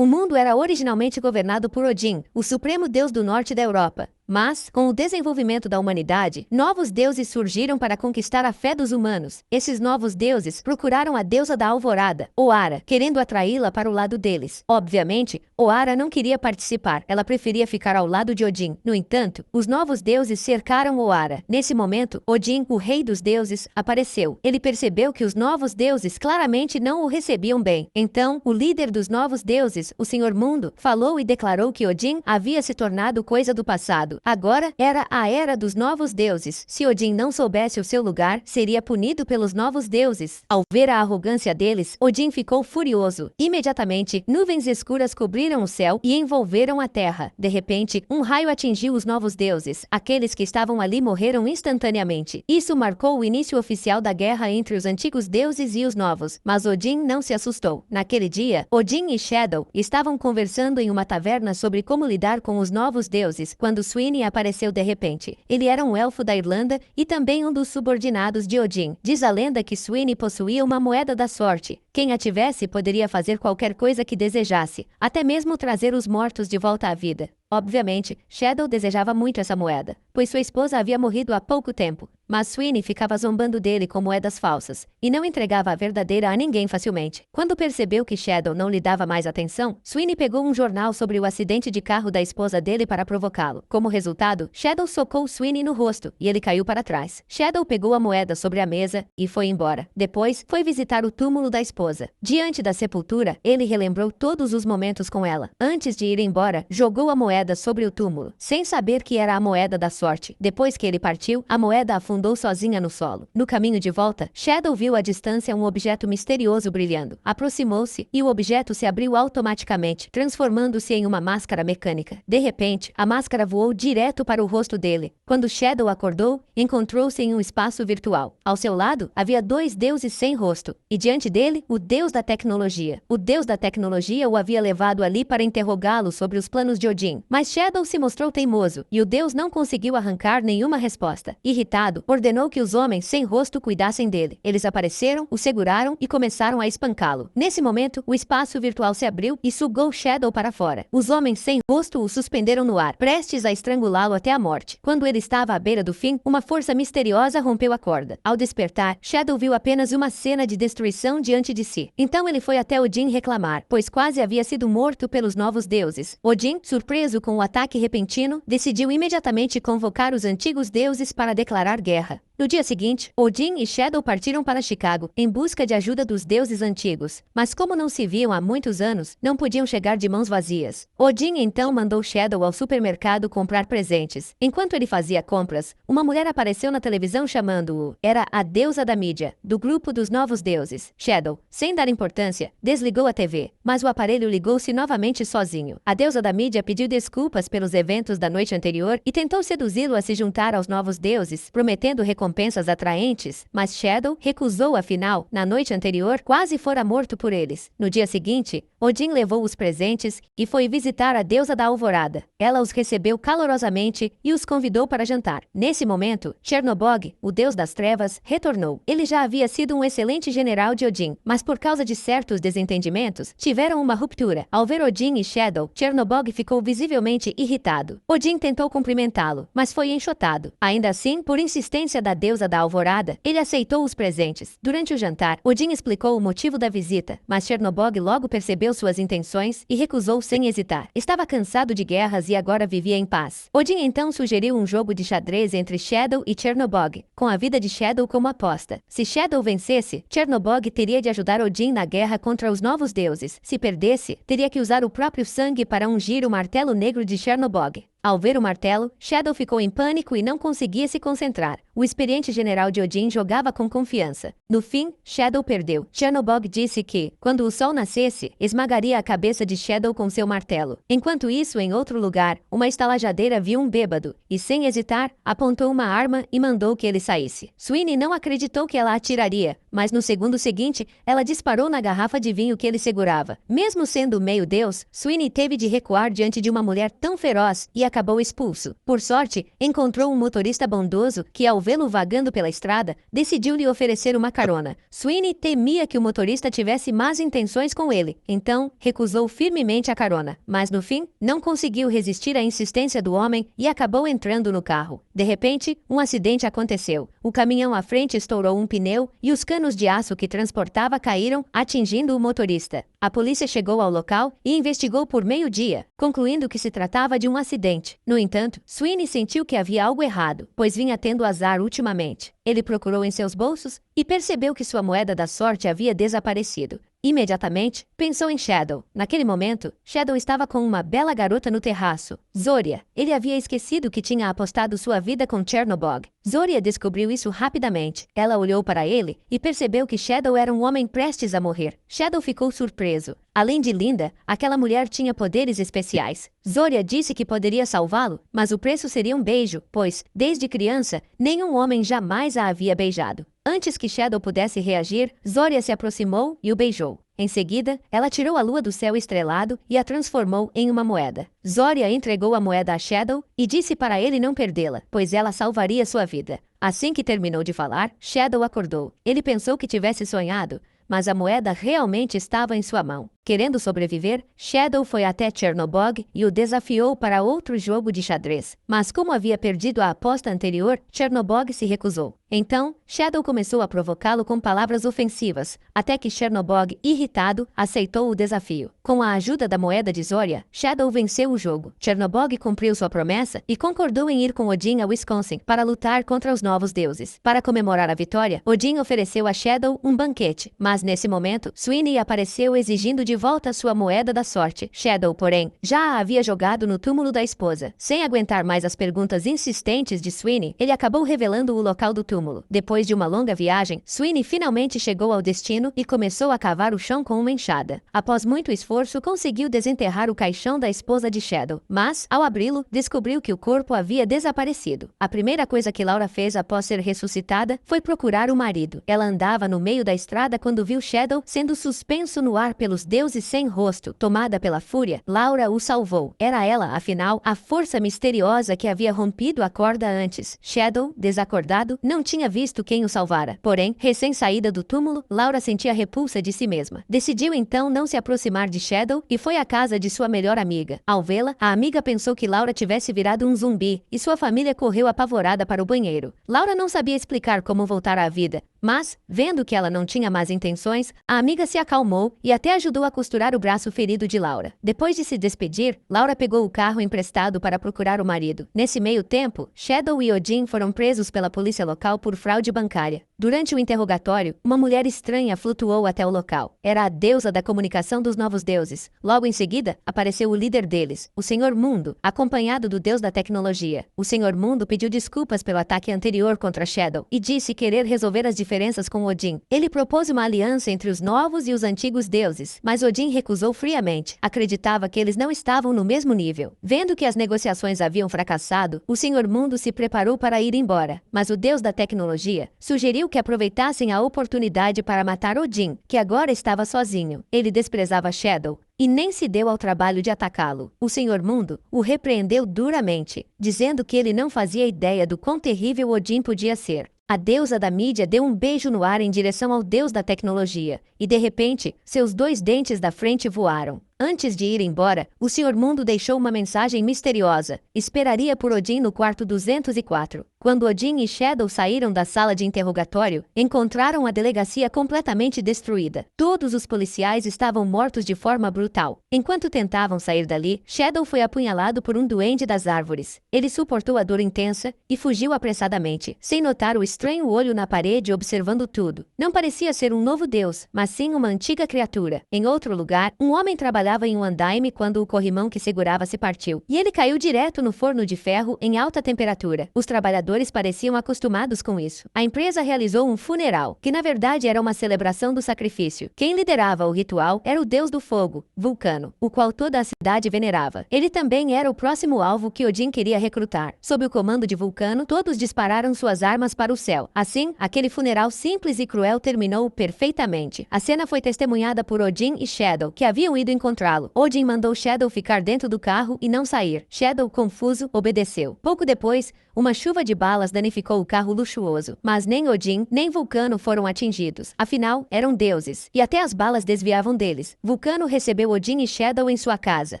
O mundo era originalmente governado por Odin, o supremo deus do norte da Europa. Mas, com o desenvolvimento da humanidade, novos deuses surgiram para conquistar a fé dos humanos. Esses novos deuses procuraram a deusa da alvorada, Oara, querendo atraí-la para o lado deles. Obviamente, Oara não queria participar, ela preferia ficar ao lado de Odin. No entanto, os novos deuses cercaram Oara. Nesse momento, Odin, o rei dos deuses, apareceu. Ele percebeu que os novos deuses claramente não o recebiam bem. Então, o líder dos novos deuses, o Senhor Mundo, falou e declarou que Odin havia se tornado coisa do passado. Agora era a era dos novos deuses. Se Odin não soubesse o seu lugar, seria punido pelos novos deuses. Ao ver a arrogância deles, Odin ficou furioso. Imediatamente, nuvens escuras cobriram o céu e envolveram a terra. De repente, um raio atingiu os novos deuses. Aqueles que estavam ali morreram instantaneamente. Isso marcou o início oficial da guerra entre os antigos deuses e os novos. Mas Odin não se assustou. Naquele dia, Odin e Shadow estavam conversando em uma taverna sobre como lidar com os novos deuses, quando Swine apareceu de repente. Ele era um elfo da Irlanda e também um dos subordinados de Odin. Diz a lenda que Swine possuía uma moeda da sorte. Quem a tivesse poderia fazer qualquer coisa que desejasse, até mesmo trazer os mortos de volta à vida. Obviamente, Shadow desejava muito essa moeda, pois sua esposa havia morrido há pouco tempo. Mas Swine ficava zombando dele com moedas falsas, e não entregava a verdadeira a ninguém facilmente. Quando percebeu que Shadow não lhe dava mais atenção, Swine pegou um jornal sobre o acidente de carro da esposa dele para provocá-lo. Como resultado, Shadow socou Swine no rosto, e ele caiu para trás. Shadow pegou a moeda sobre a mesa e foi embora. Depois, foi visitar o túmulo da esposa. Diante da sepultura, ele relembrou todos os momentos com ela. Antes de ir embora, jogou a moeda sobre o túmulo, sem saber que era a moeda da sorte. Depois que ele partiu, a moeda afundou sozinha no solo. No caminho de volta, Shadow viu à distância um objeto misterioso brilhando. Aproximou-se e o objeto se abriu automaticamente, transformando-se em uma máscara mecânica. De repente, a máscara voou direto para o rosto dele. Quando Shadow acordou, encontrou-se em um espaço virtual. Ao seu lado, havia dois deuses sem rosto, e diante dele, o deus da tecnologia. O deus da tecnologia o havia levado ali para interrogá-lo sobre os planos de Odin. Mas Shadow se mostrou teimoso, e o deus não conseguiu arrancar nenhuma resposta. Irritado, ordenou que os homens sem rosto cuidassem dele. Eles apareceram, o seguraram e começaram a espancá-lo. Nesse momento, o espaço virtual se abriu e sugou Shadow para fora. Os homens sem rosto o suspenderam no ar, prestes a estrangulá-lo até a morte. Quando ele estava à beira do fim, uma força misteriosa rompeu a corda. Ao despertar, Shadow viu apenas uma cena de destruição diante de si. Então ele foi até Odin reclamar, pois quase havia sido morto pelos novos deuses. Odin, surpreso com o ataque repentino, decidiu imediatamente convocar os antigos deuses para declarar guerra. No dia seguinte, Odin e Shadow partiram para Chicago, em busca de ajuda dos deuses antigos. Mas como não se viam há muitos anos, não podiam chegar de mãos vazias. Odin então mandou Shadow ao supermercado comprar presentes. Enquanto ele fazia compras, uma mulher apareceu na televisão chamando-o. Era a deusa da mídia, do grupo dos novos deuses. Shadow, sem dar importância, desligou a TV, mas o aparelho ligou-se novamente sozinho. A deusa da mídia pediu desculpas pelos eventos da noite anterior e tentou seduzi-lo a se juntar aos novos deuses, prometendo recompensas atraentes, mas Shadow recusou. Afinal, na noite anterior, quase fora morto por eles. No dia seguinte, Odin levou os presentes e foi visitar a deusa da alvorada. Ela os recebeu calorosamente e os convidou para jantar. Nesse momento, Chernobog, o deus das trevas, retornou. Ele já havia sido um excelente general de Odin, mas por causa de certos desentendimentos, tiveram uma ruptura. Ao ver Odin e Shadow, Chernobog ficou visivelmente irritado. Odin tentou cumprimentá-lo, mas foi enxotado. Ainda assim, por insistência da deusa da alvorada, ele aceitou os presentes. Durante o jantar, Odin explicou o motivo da visita, mas Chernobog logo percebeu suas intenções e recusou sem hesitar. Estava cansado de guerras e agora vivia em paz. Odin então sugeriu um jogo de xadrez entre Shadow e Chernobog, com a vida de Shadow como aposta. Se Shadow vencesse, Chernobog teria de ajudar Odin na guerra contra os novos deuses. Se perdesse, teria que usar o próprio sangue para ungir o martelo negro de Chernobog. Ao ver o martelo, Shadow ficou em pânico e não conseguia se concentrar. O experiente general de Odin jogava com confiança. No fim, Shadow perdeu. Chernobog disse que, quando o sol nascesse, esmagaria a cabeça de Shadow com seu martelo. Enquanto isso, em outro lugar, uma estalajadeira viu um bêbado e, sem hesitar, apontou uma arma e mandou que ele saísse. Swine não acreditou que ela atiraria, mas no segundo seguinte, ela disparou na garrafa de vinho que ele segurava. Mesmo sendo meio-deus, Swine teve de recuar diante de uma mulher tão feroz e acabou expulso. Por sorte, encontrou um motorista bondoso que, ao vê-lo vagando pela estrada, decidiu lhe oferecer uma carona. Sweeney temia que o motorista tivesse más intenções com ele, então recusou firmemente a carona. Mas no fim, não conseguiu resistir à insistência do homem e acabou entrando no carro. De repente, um acidente aconteceu. O caminhão à frente estourou um pneu e os canos de aço que transportava caíram, atingindo o motorista. A polícia chegou ao local e investigou por meio-dia, concluindo que se tratava de um acidente. No entanto, Sweeney sentiu que havia algo errado, pois vinha tendo azar ultimamente. Ele procurou em seus bolsos e percebeu que sua moeda da sorte havia desaparecido. Imediatamente, pensou em Shadow. Naquele momento, Shadow estava com uma bela garota no terraço, Zoria. Ele havia esquecido que tinha apostado sua vida com Chernobog. Zoria descobriu isso rapidamente. Ela olhou para ele e percebeu que Shadow era um homem prestes a morrer. Shadow ficou surpreso. Além de linda, aquela mulher tinha poderes especiais. Zoria disse que poderia salvá-lo, mas o preço seria um beijo, pois, desde criança, nenhum homem jamais a havia beijado. Antes que Shadow pudesse reagir, Zoria se aproximou e o beijou. Em seguida, ela tirou a lua do céu estrelado e a transformou em uma moeda. Zoria entregou a moeda a Shadow e disse para ele não perdê-la, pois ela salvaria sua vida. Assim que terminou de falar, Shadow acordou. Ele pensou que tivesse sonhado, mas a moeda realmente estava em sua mão. Querendo sobreviver, Shadow foi até Chernobog e o desafiou para outro jogo de xadrez. Mas como havia perdido a aposta anterior, Chernobog se recusou. Então, Shadow começou a provocá-lo com palavras ofensivas, até que Chernobog, irritado, aceitou o desafio. Com a ajuda da moeda de Zoria, Shadow venceu o jogo. Chernobog cumpriu sua promessa e concordou em ir com Odin a Wisconsin para lutar contra os novos deuses. Para comemorar a vitória, Odin ofereceu a Shadow um banquete, mas nesse momento, Sweeney apareceu exigindo de volta sua moeda da sorte. Shadow, porém, já a havia jogado no túmulo da esposa. Sem aguentar mais as perguntas insistentes de Sweeney, ele acabou revelando o local do túmulo. Depois de uma longa viagem, Sweeney finalmente chegou ao destino e começou a cavar o chão com uma enxada. Após muito esforço, conseguiu desenterrar o caixão da esposa de Shadow, mas, ao abri-lo, descobriu que o corpo havia desaparecido. A primeira coisa que Laura fez após ser ressuscitada foi procurar o marido. Ela andava no meio da estrada quando viu Shadow sendo suspenso no ar pelos deuses sem rosto. Tomada pela fúria, Laura o salvou. Era ela, afinal, a força misteriosa que havia rompido a corda antes. Shadow, desacordado, não tinha visto quem o salvara. Porém, recém-saída do túmulo, Laura sentia repulsa de si mesma. Decidiu então não se aproximar de Shadow e foi à casa de sua melhor amiga. Ao vê-la, a amiga pensou que Laura tivesse virado um zumbi e sua família correu apavorada para o banheiro. Laura não sabia explicar como voltar à vida, mas, vendo que ela não tinha más intenções, a amiga se acalmou e até ajudou a costurar o braço ferido de Laura. Depois de se despedir, Laura pegou o carro emprestado para procurar o marido. Nesse meio tempo, Shadow e Odin foram presos pela polícia local por fraude bancária. Durante o interrogatório, uma mulher estranha flutuou até o local. Era a deusa da comunicação dos novos deuses. Logo em seguida, apareceu o líder deles, o Senhor Mundo, acompanhado do deus da tecnologia. O Senhor Mundo pediu desculpas pelo ataque anterior contra Shadow e disse querer resolver as diferenças com Odin. Ele propôs uma aliança entre os novos e os antigos deuses, mas Odin recusou friamente. Acreditava que eles não estavam no mesmo nível. Vendo que as negociações haviam fracassado, o Senhor Mundo se preparou para ir embora, mas o deus da tecnologia sugeriu que aproveitassem a oportunidade para matar Odin, que agora estava sozinho. Ele desprezava Shadow e nem se deu ao trabalho de atacá-lo. O Senhor Mundo o repreendeu duramente, dizendo que ele não fazia ideia do quão terrível Odin podia ser. A deusa da mídia deu um beijo no ar em direção ao deus da tecnologia, e de repente, seus 2 dentes da frente voaram. Antes de ir embora, o Senhor Mundo deixou uma mensagem misteriosa. Esperaria por Odin no quarto 204. Quando Odin e Shadow saíram da sala de interrogatório, encontraram a delegacia completamente destruída. Todos os policiais estavam mortos de forma brutal. Enquanto tentavam sair dali, Shadow foi apunhalado por um duende das árvores. Ele suportou a dor intensa e fugiu apressadamente, sem notar o estranho olho na parede observando tudo. Não parecia ser um novo deus, mas sim uma antiga criatura. Em outro lugar, um homem trabalhava em um andaime quando o corrimão que segurava se partiu, e ele caiu direto no forno de ferro em alta temperatura. Os trabalhadores pareciam acostumados com isso. A empresa realizou um funeral, que na verdade era uma celebração do sacrifício. Quem liderava o ritual era o deus do fogo, Vulcano, o qual toda a cidade venerava. Ele também era o próximo alvo que Odin queria recrutar. Sob o comando de Vulcano, todos dispararam suas armas para o céu. Assim, aquele funeral simples e cruel terminou perfeitamente. A cena foi testemunhada por Odin e Shadow, que haviam ido encontrar encontrá-lo. Odin mandou Shadow ficar dentro do carro e não sair. Shadow, confuso, obedeceu. Pouco depois, uma chuva de balas danificou o carro luxuoso. Mas nem Odin, nem Vulcano foram atingidos. Afinal, eram deuses. E até as balas desviavam deles. Vulcano recebeu Odin e Shadow em sua casa.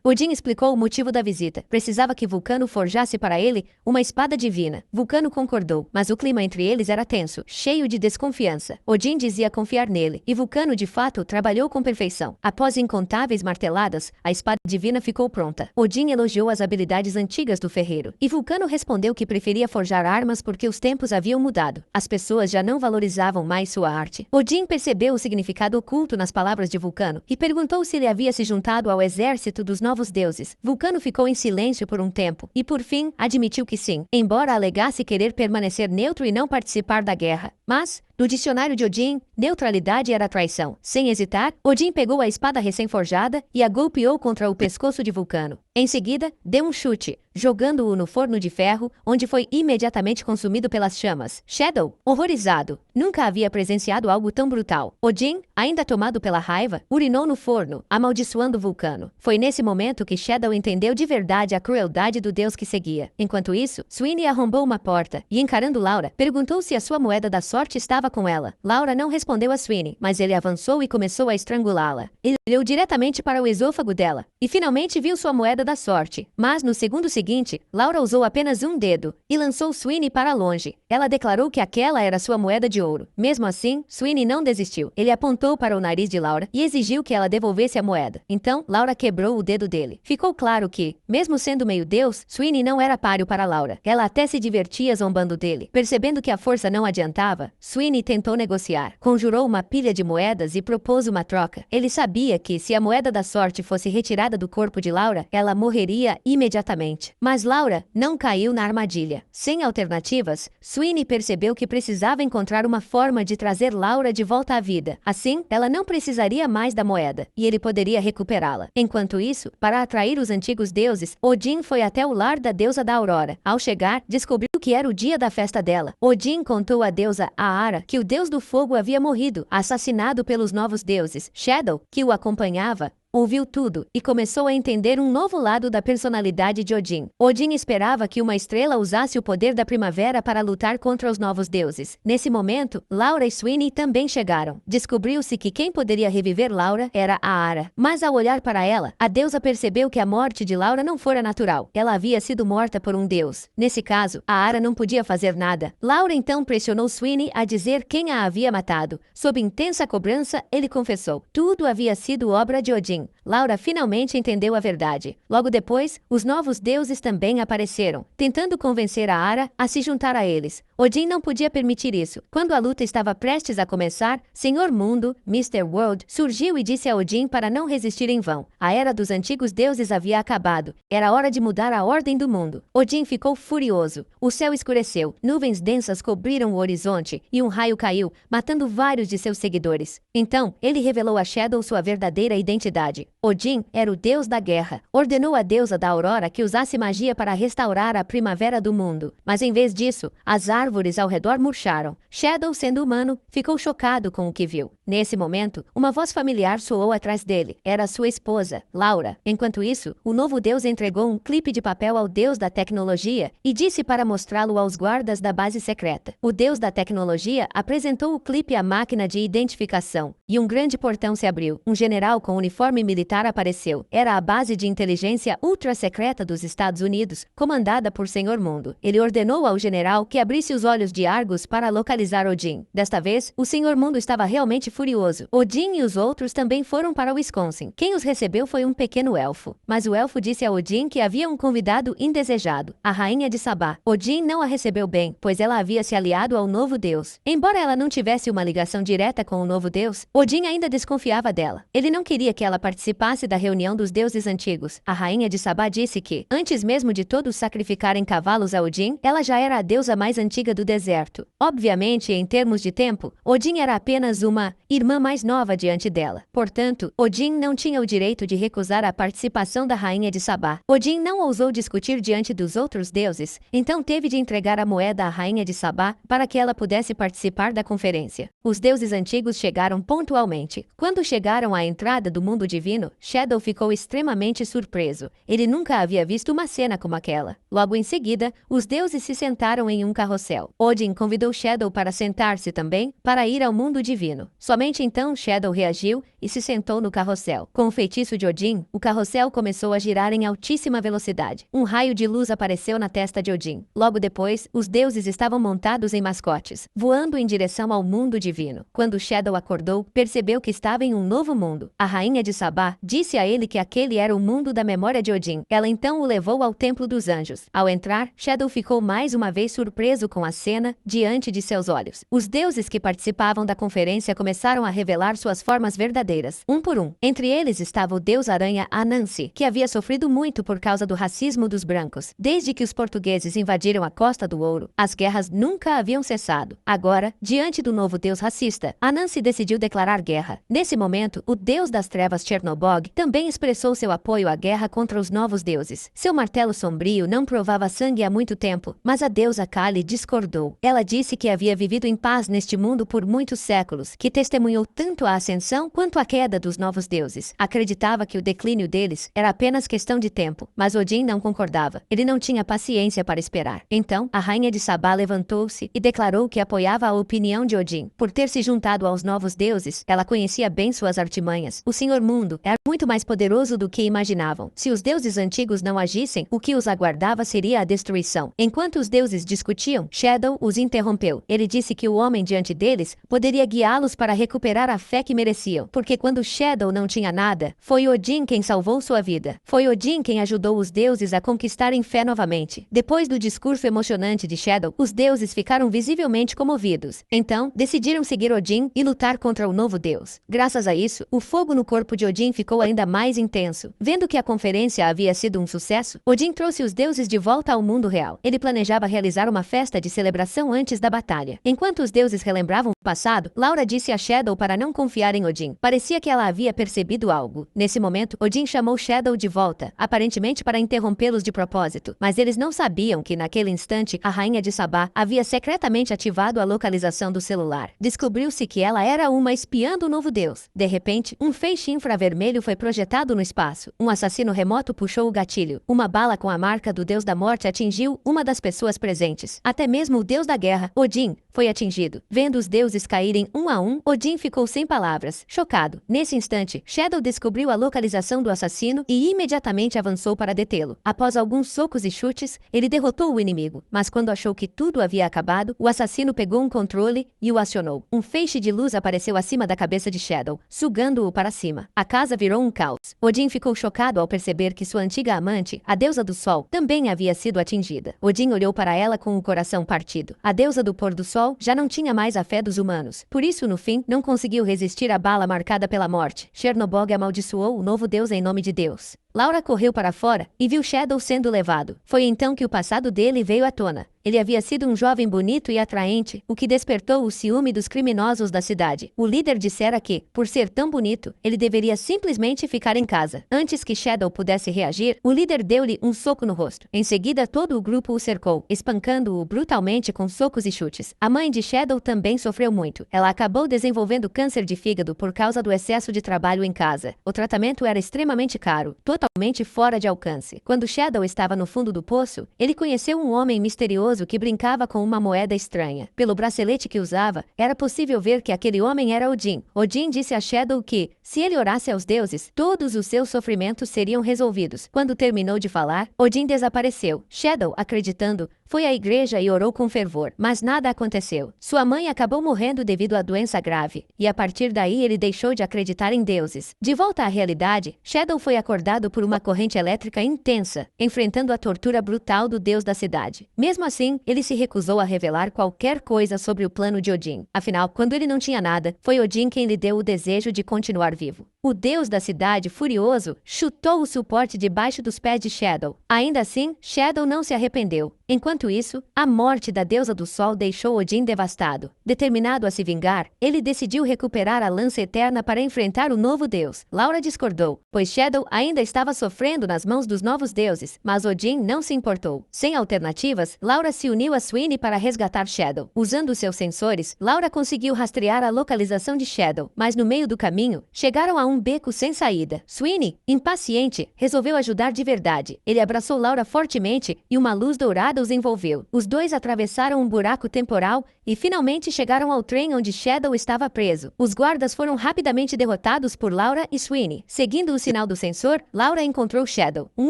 Odin explicou o motivo da visita. Precisava que Vulcano forjasse para ele uma espada divina. Vulcano concordou, mas o clima entre eles era tenso, cheio de desconfiança. Odin dizia confiar nele, e Vulcano de fato trabalhou com perfeição. Após incontáveis marteladas, a espada divina ficou pronta. Odin elogiou as habilidades antigas do ferreiro, e Vulcano respondeu que preferia forjar armas porque os tempos haviam mudado. As pessoas já não valorizavam mais sua arte. Odin percebeu o significado oculto nas palavras de Vulcano e perguntou se ele havia se juntado ao exército dos novos deuses. Vulcano ficou em silêncio por um tempo e, por fim, admitiu que sim, embora alegasse querer permanecer neutro e não participar da guerra. Mas, no dicionário de Odin, neutralidade era traição. Sem hesitar, Odin pegou a espada recém-forjada e a golpeou contra o pescoço de Vulcano. Em seguida, deu um chute, jogando-o no forno de ferro, onde foi imediatamente consumido pelas chamas. Shadow, horrorizado, nunca havia presenciado algo tão brutal. Odin, ainda tomado pela raiva, urinou no forno, amaldiçoando Vulcano. Foi nesse momento que Shadow entendeu de verdade a crueldade do deus que seguia. Enquanto isso, Sweeney arrombou uma porta e, encarando Laura, perguntou se a sua moeda da sorte estava com ela. Laura não respondeu a Sweeney, mas ele avançou e começou a estrangulá-la. Ele olhou diretamente para o esôfago dela e finalmente viu sua moeda da sorte. Mas no segundo seguinte, Laura usou apenas um dedo e lançou Sweeney para longe. Ela declarou que aquela era sua moeda de ouro. Mesmo assim, Sweeney não desistiu. Ele apontou para o nariz de Laura e exigiu que ela devolvesse a moeda. Então, Laura quebrou o dedo dele. Ficou claro que, mesmo sendo meio-deus, Sweeney não era páreo para Laura. Ela até se divertia zombando dele. Percebendo que a força não adiantava, Sweeney tentou negociar. Conjurou uma pilha de moedas e propôs uma troca. Ele sabia que, se a moeda da sorte fosse retirada do corpo de Laura, ela morreria imediatamente. Mas Laura não caiu na armadilha. Sem alternativas, Sweeney percebeu que precisava encontrar uma forma de trazer Laura de volta à vida. Assim, ela não precisaria mais da moeda, e ele poderia recuperá-la. Enquanto isso, para atrair os antigos deuses, Odin foi até o lar da deusa da Aurora. Ao chegar, descobriu que era o dia da festa dela. Odin contou à deusa Aara que o deus do fogo havia morrido, assassinado pelos novos deuses. Shadow, que o acompanhava, ouviu tudo e começou a entender um novo lado da personalidade de Odin. Odin esperava que uma estrela usasse o poder da primavera para lutar contra os novos deuses. Nesse momento, Laura e Sweeney também chegaram. Descobriu-se que quem poderia reviver Laura era Aara. Mas ao olhar para ela, a deusa percebeu que a morte de Laura não fora natural. Ela havia sido morta por um deus. Nesse caso, Aara não podia fazer nada. Laura então pressionou Sweeney a dizer quem a havia matado. Sob intensa cobrança, ele confessou. Tudo havia sido obra de Odin. Laura finalmente entendeu a verdade. Logo depois, os novos deuses também apareceram, tentando convencer Aara a se juntar a eles. Odin não podia permitir isso. Quando a luta estava prestes a começar, Senhor Mundo, Mr. World, surgiu e disse a Odin para não resistir em vão. A era dos antigos deuses havia acabado. Era hora de mudar a ordem do mundo. Odin ficou furioso. O céu escureceu, nuvens densas cobriram o horizonte e um raio caiu, matando vários de seus seguidores. Então, ele revelou a Shadow sua verdadeira identidade. Odin era o deus da guerra. Ordenou a deusa da Aurora que usasse magia para restaurar a primavera do mundo. Mas em vez disso, as árvores ao redor murcharam. Shadow, sendo humano, ficou chocado com o que viu. Nesse momento, uma voz familiar soou atrás dele. Era sua esposa, Laura. Enquanto isso, o novo deus entregou um clipe de papel ao deus da tecnologia e disse para mostrá-lo aos guardas da base secreta. O deus da tecnologia apresentou o clipe à máquina de identificação e um grande portão se abriu. Um general com uniforme militar apareceu. Era a base de inteligência ultra-secreta dos Estados Unidos, comandada por Senhor Mundo. Ele ordenou ao general que abrisse os olhos de Argus para localizar Odin. Desta vez, o Senhor Mundo estava realmente furioso. Odin e os outros também foram para Wisconsin. Quem os recebeu foi um pequeno elfo. Mas o elfo disse a Odin que havia um convidado indesejado, a rainha de Sabá. Odin não a recebeu bem, pois ela havia se aliado ao novo deus. Embora ela não tivesse uma ligação direta com o novo deus, Odin ainda desconfiava dela. Ele não queria que ela participasse da reunião dos deuses antigos. A rainha de Sabá disse que, antes mesmo de todos sacrificarem cavalos a Odin, ela já era a deusa mais antiga do deserto. Obviamente, em termos de tempo, Odin era apenas uma irmã mais nova diante dela. Portanto, Odin não tinha o direito de recusar a participação da rainha de Sabá. Odin não ousou discutir diante dos outros deuses, então teve de entregar a moeda à rainha de Sabá para que ela pudesse participar da conferência. Os deuses antigos chegaram pontualmente. Quando chegaram à entrada do mundo divino, Shadow ficou extremamente surpreso. Ele nunca havia visto uma cena como aquela. Logo em seguida, os deuses se sentaram em um carrossel. Odin convidou Shadow para sentar-se também, para ir ao mundo divino. Somente então Shadow reagiu e se sentou no carrossel. Com o feitiço de Odin, o carrossel começou a girar em altíssima velocidade. Um raio de luz apareceu na testa de Odin. Logo depois, os deuses estavam montados em mascotes, voando em direção ao mundo divino. Quando Shadow acordou, percebeu que estava em um novo mundo. A rainha de Sabá disse a ele que aquele era o mundo da memória de Odin. Ela então o levou ao templo dos anjos. Ao entrar, Shadow ficou mais uma vez surpreso com a cena diante de seus olhos. Os deuses que participavam da conferência começaram a revelar suas formas verdadeiras, um por um. Entre eles estava o deus aranha Anansi, que havia sofrido muito por causa do racismo dos brancos. Desde que os portugueses invadiram a Costa do Ouro, as guerras nunca haviam cessado. Agora, diante do novo deus racista, Anansi decidiu declarar guerra. Nesse momento, o deus das trevas Chernobog também expressou seu apoio à guerra contra os novos deuses. Seu martelo sombrio não provava sangue há muito tempo, mas a deusa Kali discordou. Ela disse que havia vivido em paz neste mundo por muitos séculos, que testemunhou tanto a ascensão quanto a queda dos novos deuses. Acreditava que o declínio deles era apenas questão de tempo, mas Odin não concordava. Ele não tinha paciência para esperar. Então, a rainha de Sabá levantou-se e declarou que apoiava a opinião de Odin. Por ter se juntado aos novos deuses, ela conhecia bem suas artimanhas. O Senhor Mundo era muito mais poderoso do que imaginavam. Se os deuses antigos não agissem, o que os aguardava seria a destruição. Enquanto os deuses discutiam, Shadow os interrompeu. Ele disse que o homem diante deles poderia guiá-los para recuperar a fé que mereciam, porque quando Shadow não tinha nada, foi Odin quem salvou sua vida. Foi Odin quem ajudou os deuses a conquistarem fé novamente. Depois do discurso emocionante de Shadow, os deuses ficaram visivelmente comovidos. Então, decidiram seguir Odin e lutar contra o novo deus. Graças a isso, o fogo no corpo de Odin ficou ainda mais intenso. Vendo que a conferência havia sido um sucesso, Odin trouxe os deuses de volta ao mundo real. Ele planejava realizar uma festa de celebração antes da batalha. Enquanto os deuses relembravam o passado, Laura disse a Shadow para não confiar em Odin. Parecia que ela havia percebido algo. Nesse momento, Odin chamou Shadow de volta, aparentemente para interrompê-los de propósito. Mas eles não sabiam que naquele instante a rainha de Sabá havia secretamente ativado a localização do celular. Descobriu-se que ela era uma espiã do novo deus. De repente, um feixe infravermelho foi projetado no espaço. Um assassino remoto puxou o gatilho. Uma bala com a marca do deus da morte atingiu uma das pessoas presentes. Até mesmo o deus da guerra, Odin, foi atingido. Vendo os deuses caírem um a um, Odin ficou sem palavras, chocado. Nesse instante, Shadow descobriu a localização do assassino e imediatamente avançou para detê-lo. Após alguns socos e chutes, ele derrotou o inimigo. Mas quando achou que tudo havia acabado, o assassino pegou um controle e o acionou. Um feixe de luz apareceu acima da cabeça de Shadow, sugando-o para cima. A casa virou um caos. Odin ficou chocado ao perceber que sua antiga amante, a deusa do sol, também havia sido atingida. Odin olhou para ela com o coração partido. A deusa do pôr do sol já não tinha mais a fé dos humanos. Por isso, no fim, não conseguiu resistir à bala marcada pela morte. Chernobog amaldiçoou o novo deus em nome de Deus. Laura correu para fora e viu Shadow sendo levado. Foi então que o passado dele veio à tona. Ele havia sido um jovem bonito e atraente, o que despertou o ciúme dos criminosos da cidade. O líder dissera que, por ser tão bonito, ele deveria simplesmente ficar em casa. Antes que Shadow pudesse reagir, o líder deu-lhe um soco no rosto. Em seguida, todo o grupo o cercou, espancando-o brutalmente com socos e chutes. A mãe de Shadow também sofreu muito. Ela acabou desenvolvendo câncer de fígado por causa do excesso de trabalho em casa. O tratamento era extremamente caro, totalmente fora de alcance. Quando Shadow estava no fundo do poço, ele conheceu um homem misterioso que brincava com uma moeda estranha. Pelo bracelete que usava, era possível ver que aquele homem era Odin. Odin disse a Shadow que, se ele orasse aos deuses, todos os seus sofrimentos seriam resolvidos. Quando terminou de falar, Odin desapareceu. Shadow, acreditando, foi à igreja e orou com fervor, mas nada aconteceu. Sua mãe acabou morrendo devido à doença grave, e a partir daí ele deixou de acreditar em deuses. De volta à realidade, Shadow foi acordado por uma corrente elétrica intensa, enfrentando a tortura brutal do deus da cidade. Mesmo assim, ele se recusou a revelar qualquer coisa sobre o plano de Odin. Afinal, quando ele não tinha nada, foi Odin quem lhe deu o desejo de continuar vivo. O deus da cidade, furioso, chutou o suporte debaixo dos pés de Shadow. Ainda assim, Shadow não se arrependeu. Enquanto isso, a morte da deusa do sol deixou Odin devastado. Determinado a se vingar, ele decidiu recuperar a lança eterna para enfrentar o novo deus. Laura discordou, pois Shadow ainda estava sofrendo nas mãos dos novos deuses, mas Odin não se importou. Sem alternativas, Laura se uniu a Sweeney para resgatar Shadow. Usando seus sensores, Laura conseguiu rastrear a localização de Shadow, mas no meio do caminho, chegaram a um beco sem saída. Sweeney, impaciente, resolveu ajudar de verdade. Ele abraçou Laura fortemente e uma luz dourada os envolveu. Os dois atravessaram um buraco temporal e finalmente chegaram ao trem onde Shadow estava preso. Os guardas foram rapidamente derrotados por Laura e Sweeney. Seguindo o sinal do sensor, Laura encontrou Shadow. Um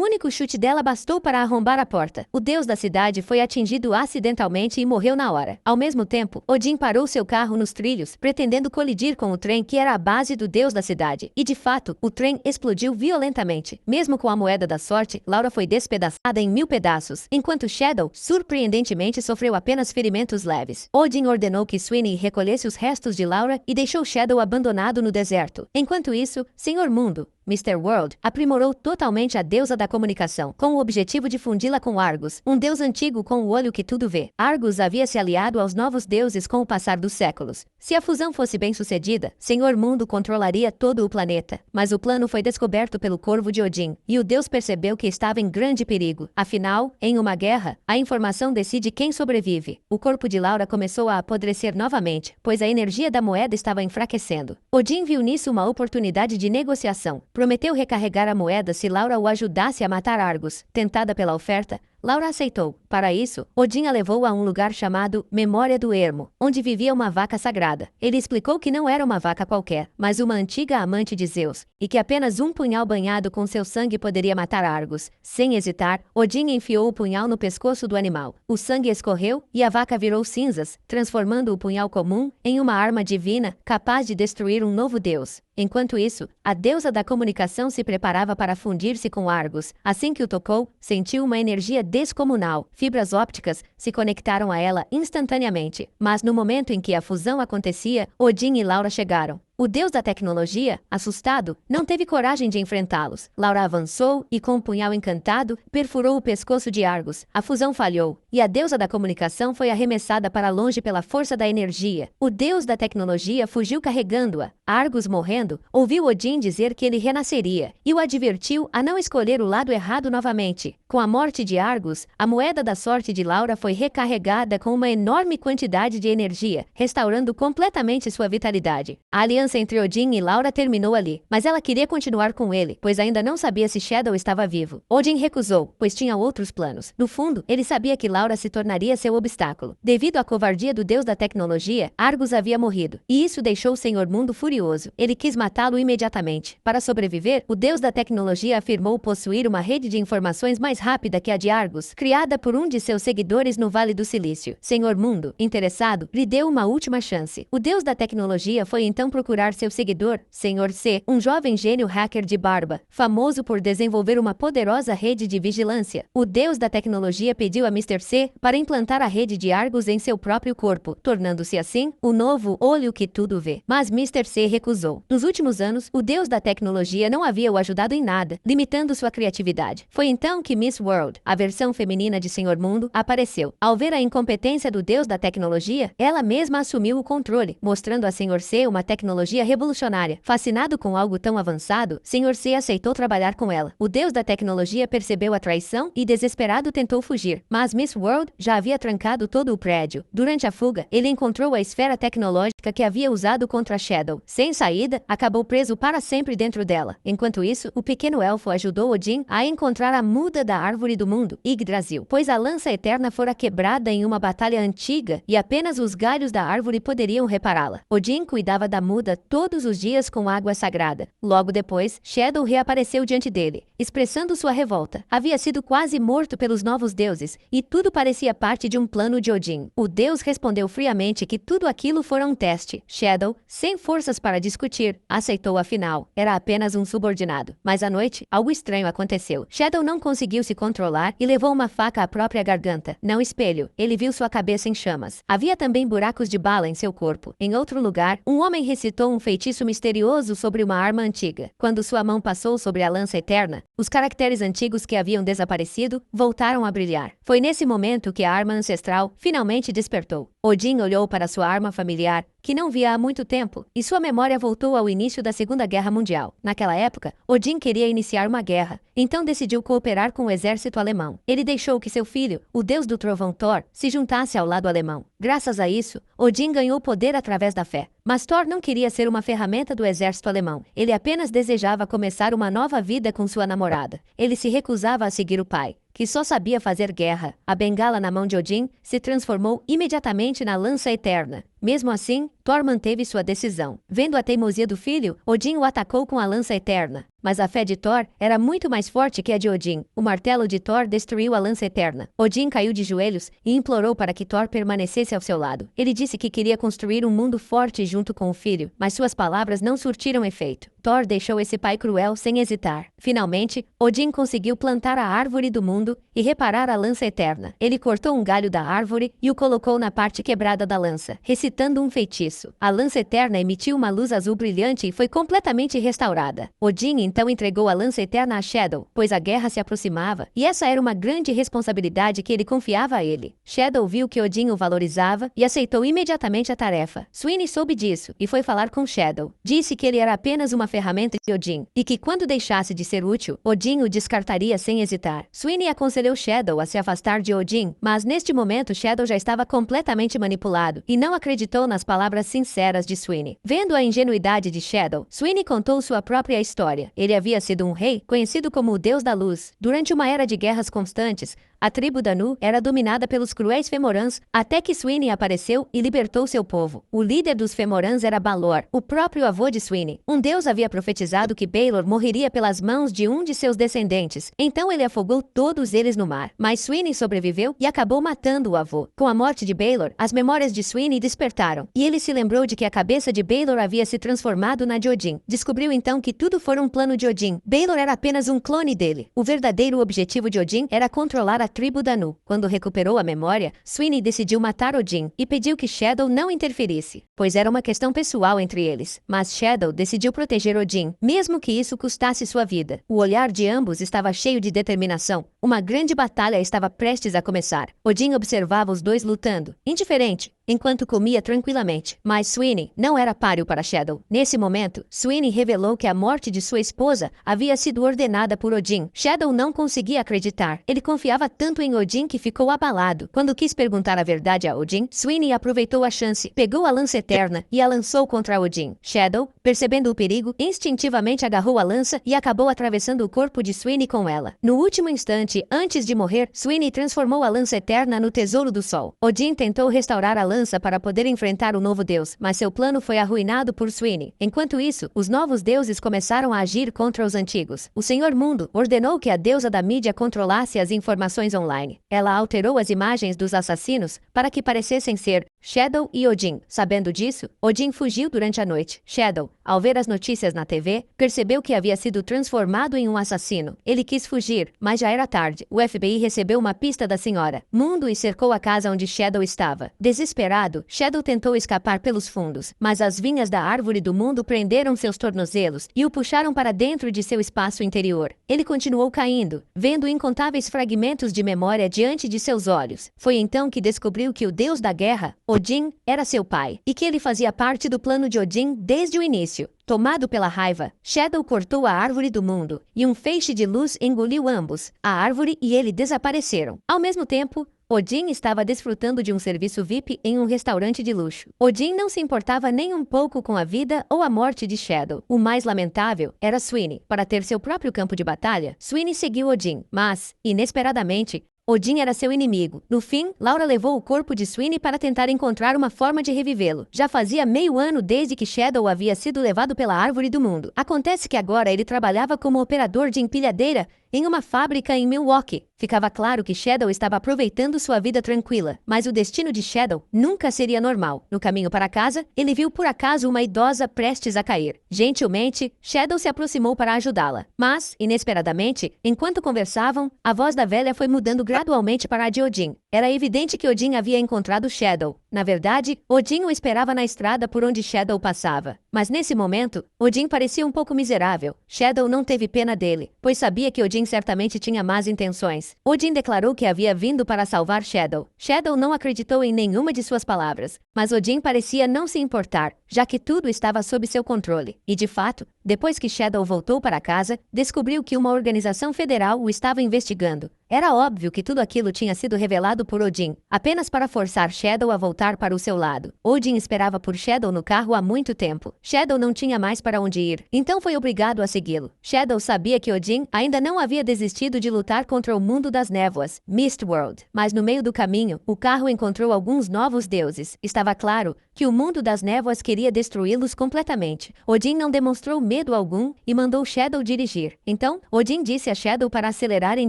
único chute dela bastou para arrombar a porta. O deus da cidade foi atingido acidentalmente e morreu na hora. Ao mesmo tempo, Odin parou seu carro nos trilhos, pretendendo colidir com o trem que era a base do deus da cidade. E de fato, o trem explodiu violentamente. Mesmo com a moeda da sorte, Laura foi despedaçada em 1000 pedaços, enquanto Shadow, surpreendentemente, sofreu apenas ferimentos leves. Odin ordenou que Sweeney recolhesse os restos de Laura e deixou Shadow abandonado no deserto. Enquanto isso, Senhor Mundo, Mr. World, aprimorou totalmente a deusa da comunicação, com o objetivo de fundi-la com Argus, um deus antigo com o olho que tudo vê. Argus havia se aliado aos novos deuses com o passar dos séculos. Se a fusão fosse bem sucedida, Senhor Mundo controlaria todo o planeta. Mas o plano foi descoberto pelo Corvo de Odin, e o deus percebeu que estava em grande perigo. Afinal, em uma guerra, a informação decide quem sobrevive. O corpo de Laura começou a apodrecer novamente, pois a energia da moeda estava enfraquecendo. Odin viu nisso uma oportunidade de negociação. Prometeu recarregar a moeda se Laura o ajudasse a matar Argus. Tentada pela oferta, Laura aceitou. Para isso, Odin a levou a um lugar chamado Memória do Ermo, onde vivia uma vaca sagrada. Ele explicou que não era uma vaca qualquer, mas uma antiga amante de Zeus, e que apenas um punhal banhado com seu sangue poderia matar Argus. Sem hesitar, Odin enfiou o punhal no pescoço do animal. O sangue escorreu e a vaca virou cinzas, transformando o punhal comum em uma arma divina capaz de destruir um novo deus. Enquanto isso, a deusa da comunicação se preparava para fundir-se com Argus. Assim que o tocou, sentiu uma energia descomunal. Fibras ópticas se conectaram a ela instantaneamente. Mas no momento em que a fusão acontecia, Odin e Laura chegaram. O deus da tecnologia, assustado, não teve coragem de enfrentá-los. Laura avançou e, com um punhal encantado, perfurou o pescoço de Argus. A fusão falhou, e a deusa da comunicação foi arremessada para longe pela força da energia. O deus da tecnologia fugiu carregando-a. Argus, morrendo, ouviu Odin dizer que ele renasceria, e o advertiu a não escolher o lado errado novamente. Com a morte de Argus, a moeda da sorte de Laura foi recarregada com uma enorme quantidade de energia, restaurando completamente sua vitalidade. A aliança entre Odin e Laura terminou ali, mas ela queria continuar com ele, pois ainda não sabia se Shadow estava vivo. Odin recusou, pois tinha outros planos. No fundo, ele sabia que Laura se tornaria seu obstáculo. Devido à covardia do deus da tecnologia, Argus havia morrido, e isso deixou o Senhor Mundo furioso. Ele quis matá-lo imediatamente. Para sobreviver, o deus da tecnologia afirmou possuir uma rede de informações mais rápida que a de Argus, criada por um de seus seguidores no Vale do Silício. Senhor Mundo, interessado, lhe deu uma última chance. O deus da tecnologia foi então procurar seu seguidor, Senhor C, um jovem gênio hacker de barba, famoso por desenvolver uma poderosa rede de vigilância. O deus da tecnologia pediu a Mr. C para implantar a rede de Argus em seu próprio corpo, tornando-se assim o novo olho que tudo vê. Mas Mr. C recusou. Nos últimos anos, o deus da tecnologia não havia o ajudado em nada, limitando sua criatividade. Foi então que Miss World, a versão feminina de Senhor Mundo, apareceu. Ao ver a incompetência do deus da tecnologia, ela mesma assumiu o controle, mostrando a Senhor C uma tecnologia revolucionária. Fascinado com algo tão avançado, Senhor C aceitou trabalhar com ela. O deus da tecnologia percebeu a traição e, desesperado, tentou fugir. Mas Miss World já havia trancado todo o prédio. Durante a fuga, ele encontrou a esfera tecnológica que havia usado contra Shadow. Sem saída, acabou preso para sempre dentro dela. Enquanto isso, o pequeno elfo ajudou Odin a encontrar a muda da árvore do mundo, Yggdrasil, pois a lança eterna fora quebrada em uma batalha antiga e apenas os galhos da árvore poderiam repará-la. Odin cuidava da muda todos os dias com água sagrada. Logo depois, Shadow reapareceu diante dele. expressando sua revolta. Havia sido quase morto pelos novos deuses, e tudo parecia parte de um plano de Odin. O deus respondeu friamente que tudo aquilo fora um teste. Shadow, sem forças para discutir, aceitou afinal. Era apenas um subordinado. Mas à noite, algo estranho aconteceu. Shadow não conseguiu se controlar e levou uma faca à própria garganta. Não espelho, ele viu sua cabeça em chamas. Havia também buracos de bala em seu corpo. Em outro lugar, um homem recitou um feitiço misterioso sobre uma arma antiga. Quando sua mão passou sobre a lança eterna, os caracteres antigos que haviam desaparecido voltaram a brilhar. Foi nesse momento que a arma ancestral finalmente despertou. Odin olhou para sua arma familiar, que não via há muito tempo, e sua memória voltou ao início da Segunda Guerra Mundial. Naquela época, Odin queria iniciar uma guerra, então decidiu cooperar com o exército alemão. Ele deixou que seu filho, o deus do trovão Thor, se juntasse ao lado alemão. Graças a isso, Odin ganhou poder através da fé. Mas Thor não queria ser uma ferramenta do exército alemão. Ele apenas desejava começar uma nova vida com sua namorada. Ele se recusava a seguir o pai, que só sabia fazer guerra. A bengala na mão de Odin se transformou imediatamente na lança eterna. Mesmo assim, Thor manteve sua decisão. Vendo a teimosia do filho, Odin o atacou com a lança eterna. Mas a fé de Thor era muito mais forte que a de Odin. O martelo de Thor destruiu a lança eterna. Odin caiu de joelhos e implorou para que Thor permanecesse ao seu lado. Ele disse que queria construir um mundo forte junto com o filho, mas suas palavras não surtiram efeito. Thor deixou esse pai cruel sem hesitar. Finalmente, Odin conseguiu plantar a árvore do mundo e reparar a lança eterna. Ele cortou um galho da árvore e o colocou na parte quebrada da lança, recitando um feitiço. A lança eterna emitiu uma luz azul brilhante e foi completamente restaurada. Odin então entregou a lança eterna a Shadow, pois a guerra se aproximava, e essa era uma grande responsabilidade que ele confiava a ele. Shadow viu que Odin o valorizava e aceitou imediatamente a tarefa. Sweeney soube disso e foi falar com Shadow. Disse que ele era apenas uma ferramenta de Odin, e que quando deixasse de ser útil, Odin o descartaria sem hesitar. Sweeney aconselhou Shadow a se afastar de Odin, mas neste momento Shadow já estava completamente manipulado e não acreditou nas palavras sinceras de Sweeney. Vendo a ingenuidade de Shadow, Sweeney contou sua própria história. Ele havia sido um rei, conhecido como o Deus da Luz. Durante uma era de guerras constantes, a tribo Danu era dominada pelos cruéis Fëmorãs, até que Sweeney apareceu e libertou seu povo. O líder dos Fëmorãs era Balor, o próprio avô de Sweeney. Um deus havia profetizado que Balor morreria pelas mãos de um de seus descendentes, então ele afogou todos eles no mar. Mas Sweeney sobreviveu e acabou matando o avô. Com a morte de Balor, as memórias de Sweeney despertaram, e ele se lembrou de que a cabeça de Balor havia se transformado na de Odin. Descobriu então que tudo fora um plano de Odin. Balor era apenas um clone dele. O verdadeiro objetivo de Odin era controlar a tribo Danu. Quando recuperou a memória, Sweeney decidiu matar Odin e pediu que Shadow não interferisse, pois era uma questão pessoal entre eles. Mas Shadow decidiu proteger Odin, mesmo que isso custasse sua vida. O olhar de ambos estava cheio de determinação. Uma grande batalha estava prestes a começar. Odin observava os dois lutando, indiferente, enquanto comia tranquilamente. Mas Sweeney não era páreo para Shadow. Nesse momento, Sweeney revelou que a morte de sua esposa havia sido ordenada por Odin. Shadow não conseguia acreditar. Ele confiava tanto em Odin que ficou abalado. Quando quis perguntar a verdade a Odin, Sweeney aproveitou a chance, pegou a lança eterna e a lançou contra Odin. Shadow, percebendo o perigo, instintivamente agarrou a lança e acabou atravessando o corpo de Sweeney com ela. No último instante, antes de morrer, Sweeney transformou a lança eterna no tesouro do sol. Odin tentou restaurar a lança para poder enfrentar o novo deus, mas seu plano foi arruinado por Sweeney. Enquanto isso, os novos deuses começaram a agir contra os antigos. O Senhor Mundo ordenou que a deusa da mídia controlasse as informações online. Ela alterou as imagens dos assassinos para que parecessem ser Shadow e Odin. Sabendo disso, Odin fugiu durante a noite. Shadow, ao ver as notícias na TV, percebeu que havia sido transformado em um assassino. Ele quis fugir, mas já era tarde. O FBI recebeu uma pista da senhora Mundo e cercou a casa onde Shadow estava. Desesperado, Shadow tentou escapar pelos fundos, mas as vinhas da árvore do mundo prenderam seus tornozelos e o puxaram para dentro de seu espaço interior. Ele continuou caindo, vendo incontáveis fragmentos de memória diante de seus olhos. Foi então que descobriu que o deus da guerra, Odin, era seu pai, e que ele fazia parte do plano de Odin desde o início. Tomado pela raiva, Shadow cortou a árvore do mundo, e um feixe de luz engoliu ambos. A árvore e ele desapareceram. Ao mesmo tempo, Odin estava desfrutando de um serviço VIP em um restaurante de luxo. Odin não se importava nem um pouco com a vida ou a morte de Shadow. O mais lamentável era Sweeney. Para ter seu próprio campo de batalha, Sweeney seguiu Odin, mas, inesperadamente, Odin era seu inimigo. No fim, Laura levou o corpo de Sweeney para tentar encontrar uma forma de revivê-lo. Já fazia meio ano desde que Shadow havia sido levado pela árvore do mundo. Acontece que agora ele trabalhava como operador de empilhadeira em uma fábrica em Milwaukee. Ficava claro que Shadow estava aproveitando sua vida tranquila, mas o destino de Shadow nunca seria normal. No caminho para casa, ele viu por acaso uma idosa prestes a cair. Gentilmente, Shadow se aproximou para ajudá-la. Mas, inesperadamente, enquanto conversavam, a voz da velha foi mudando gradualmente para a de Odin. Era evidente que Odin havia encontrado Shadow. Na verdade, Odin o esperava na estrada por onde Shadow passava. Mas nesse momento, Odin parecia um pouco miserável. Shadow não teve pena dele, pois sabia que Odin certamente tinha más intenções. Odin declarou que havia vindo para salvar Shadow. Shadow não acreditou em nenhuma de suas palavras, mas Odin parecia não se importar, já que tudo estava sob seu controle. E de fato, depois que Shadow voltou para casa, descobriu que uma organização federal o estava investigando. Era óbvio que tudo aquilo tinha sido revelado por Odin, apenas para forçar Shadow a voltar para o seu lado. Odin esperava por Shadow no carro há muito tempo. Shadow não tinha mais para onde ir, então foi obrigado a segui-lo. Shadow sabia que Odin ainda não havia desistido de lutar contra o mundo das névoas, Mistworld. Mas no meio do caminho, o carro encontrou alguns novos deuses. Estava claro que o mundo das névoas queria destruí-los completamente. Odin não demonstrou medo algum e mandou Shadow dirigir. Então, Odin disse a Shadow para acelerar em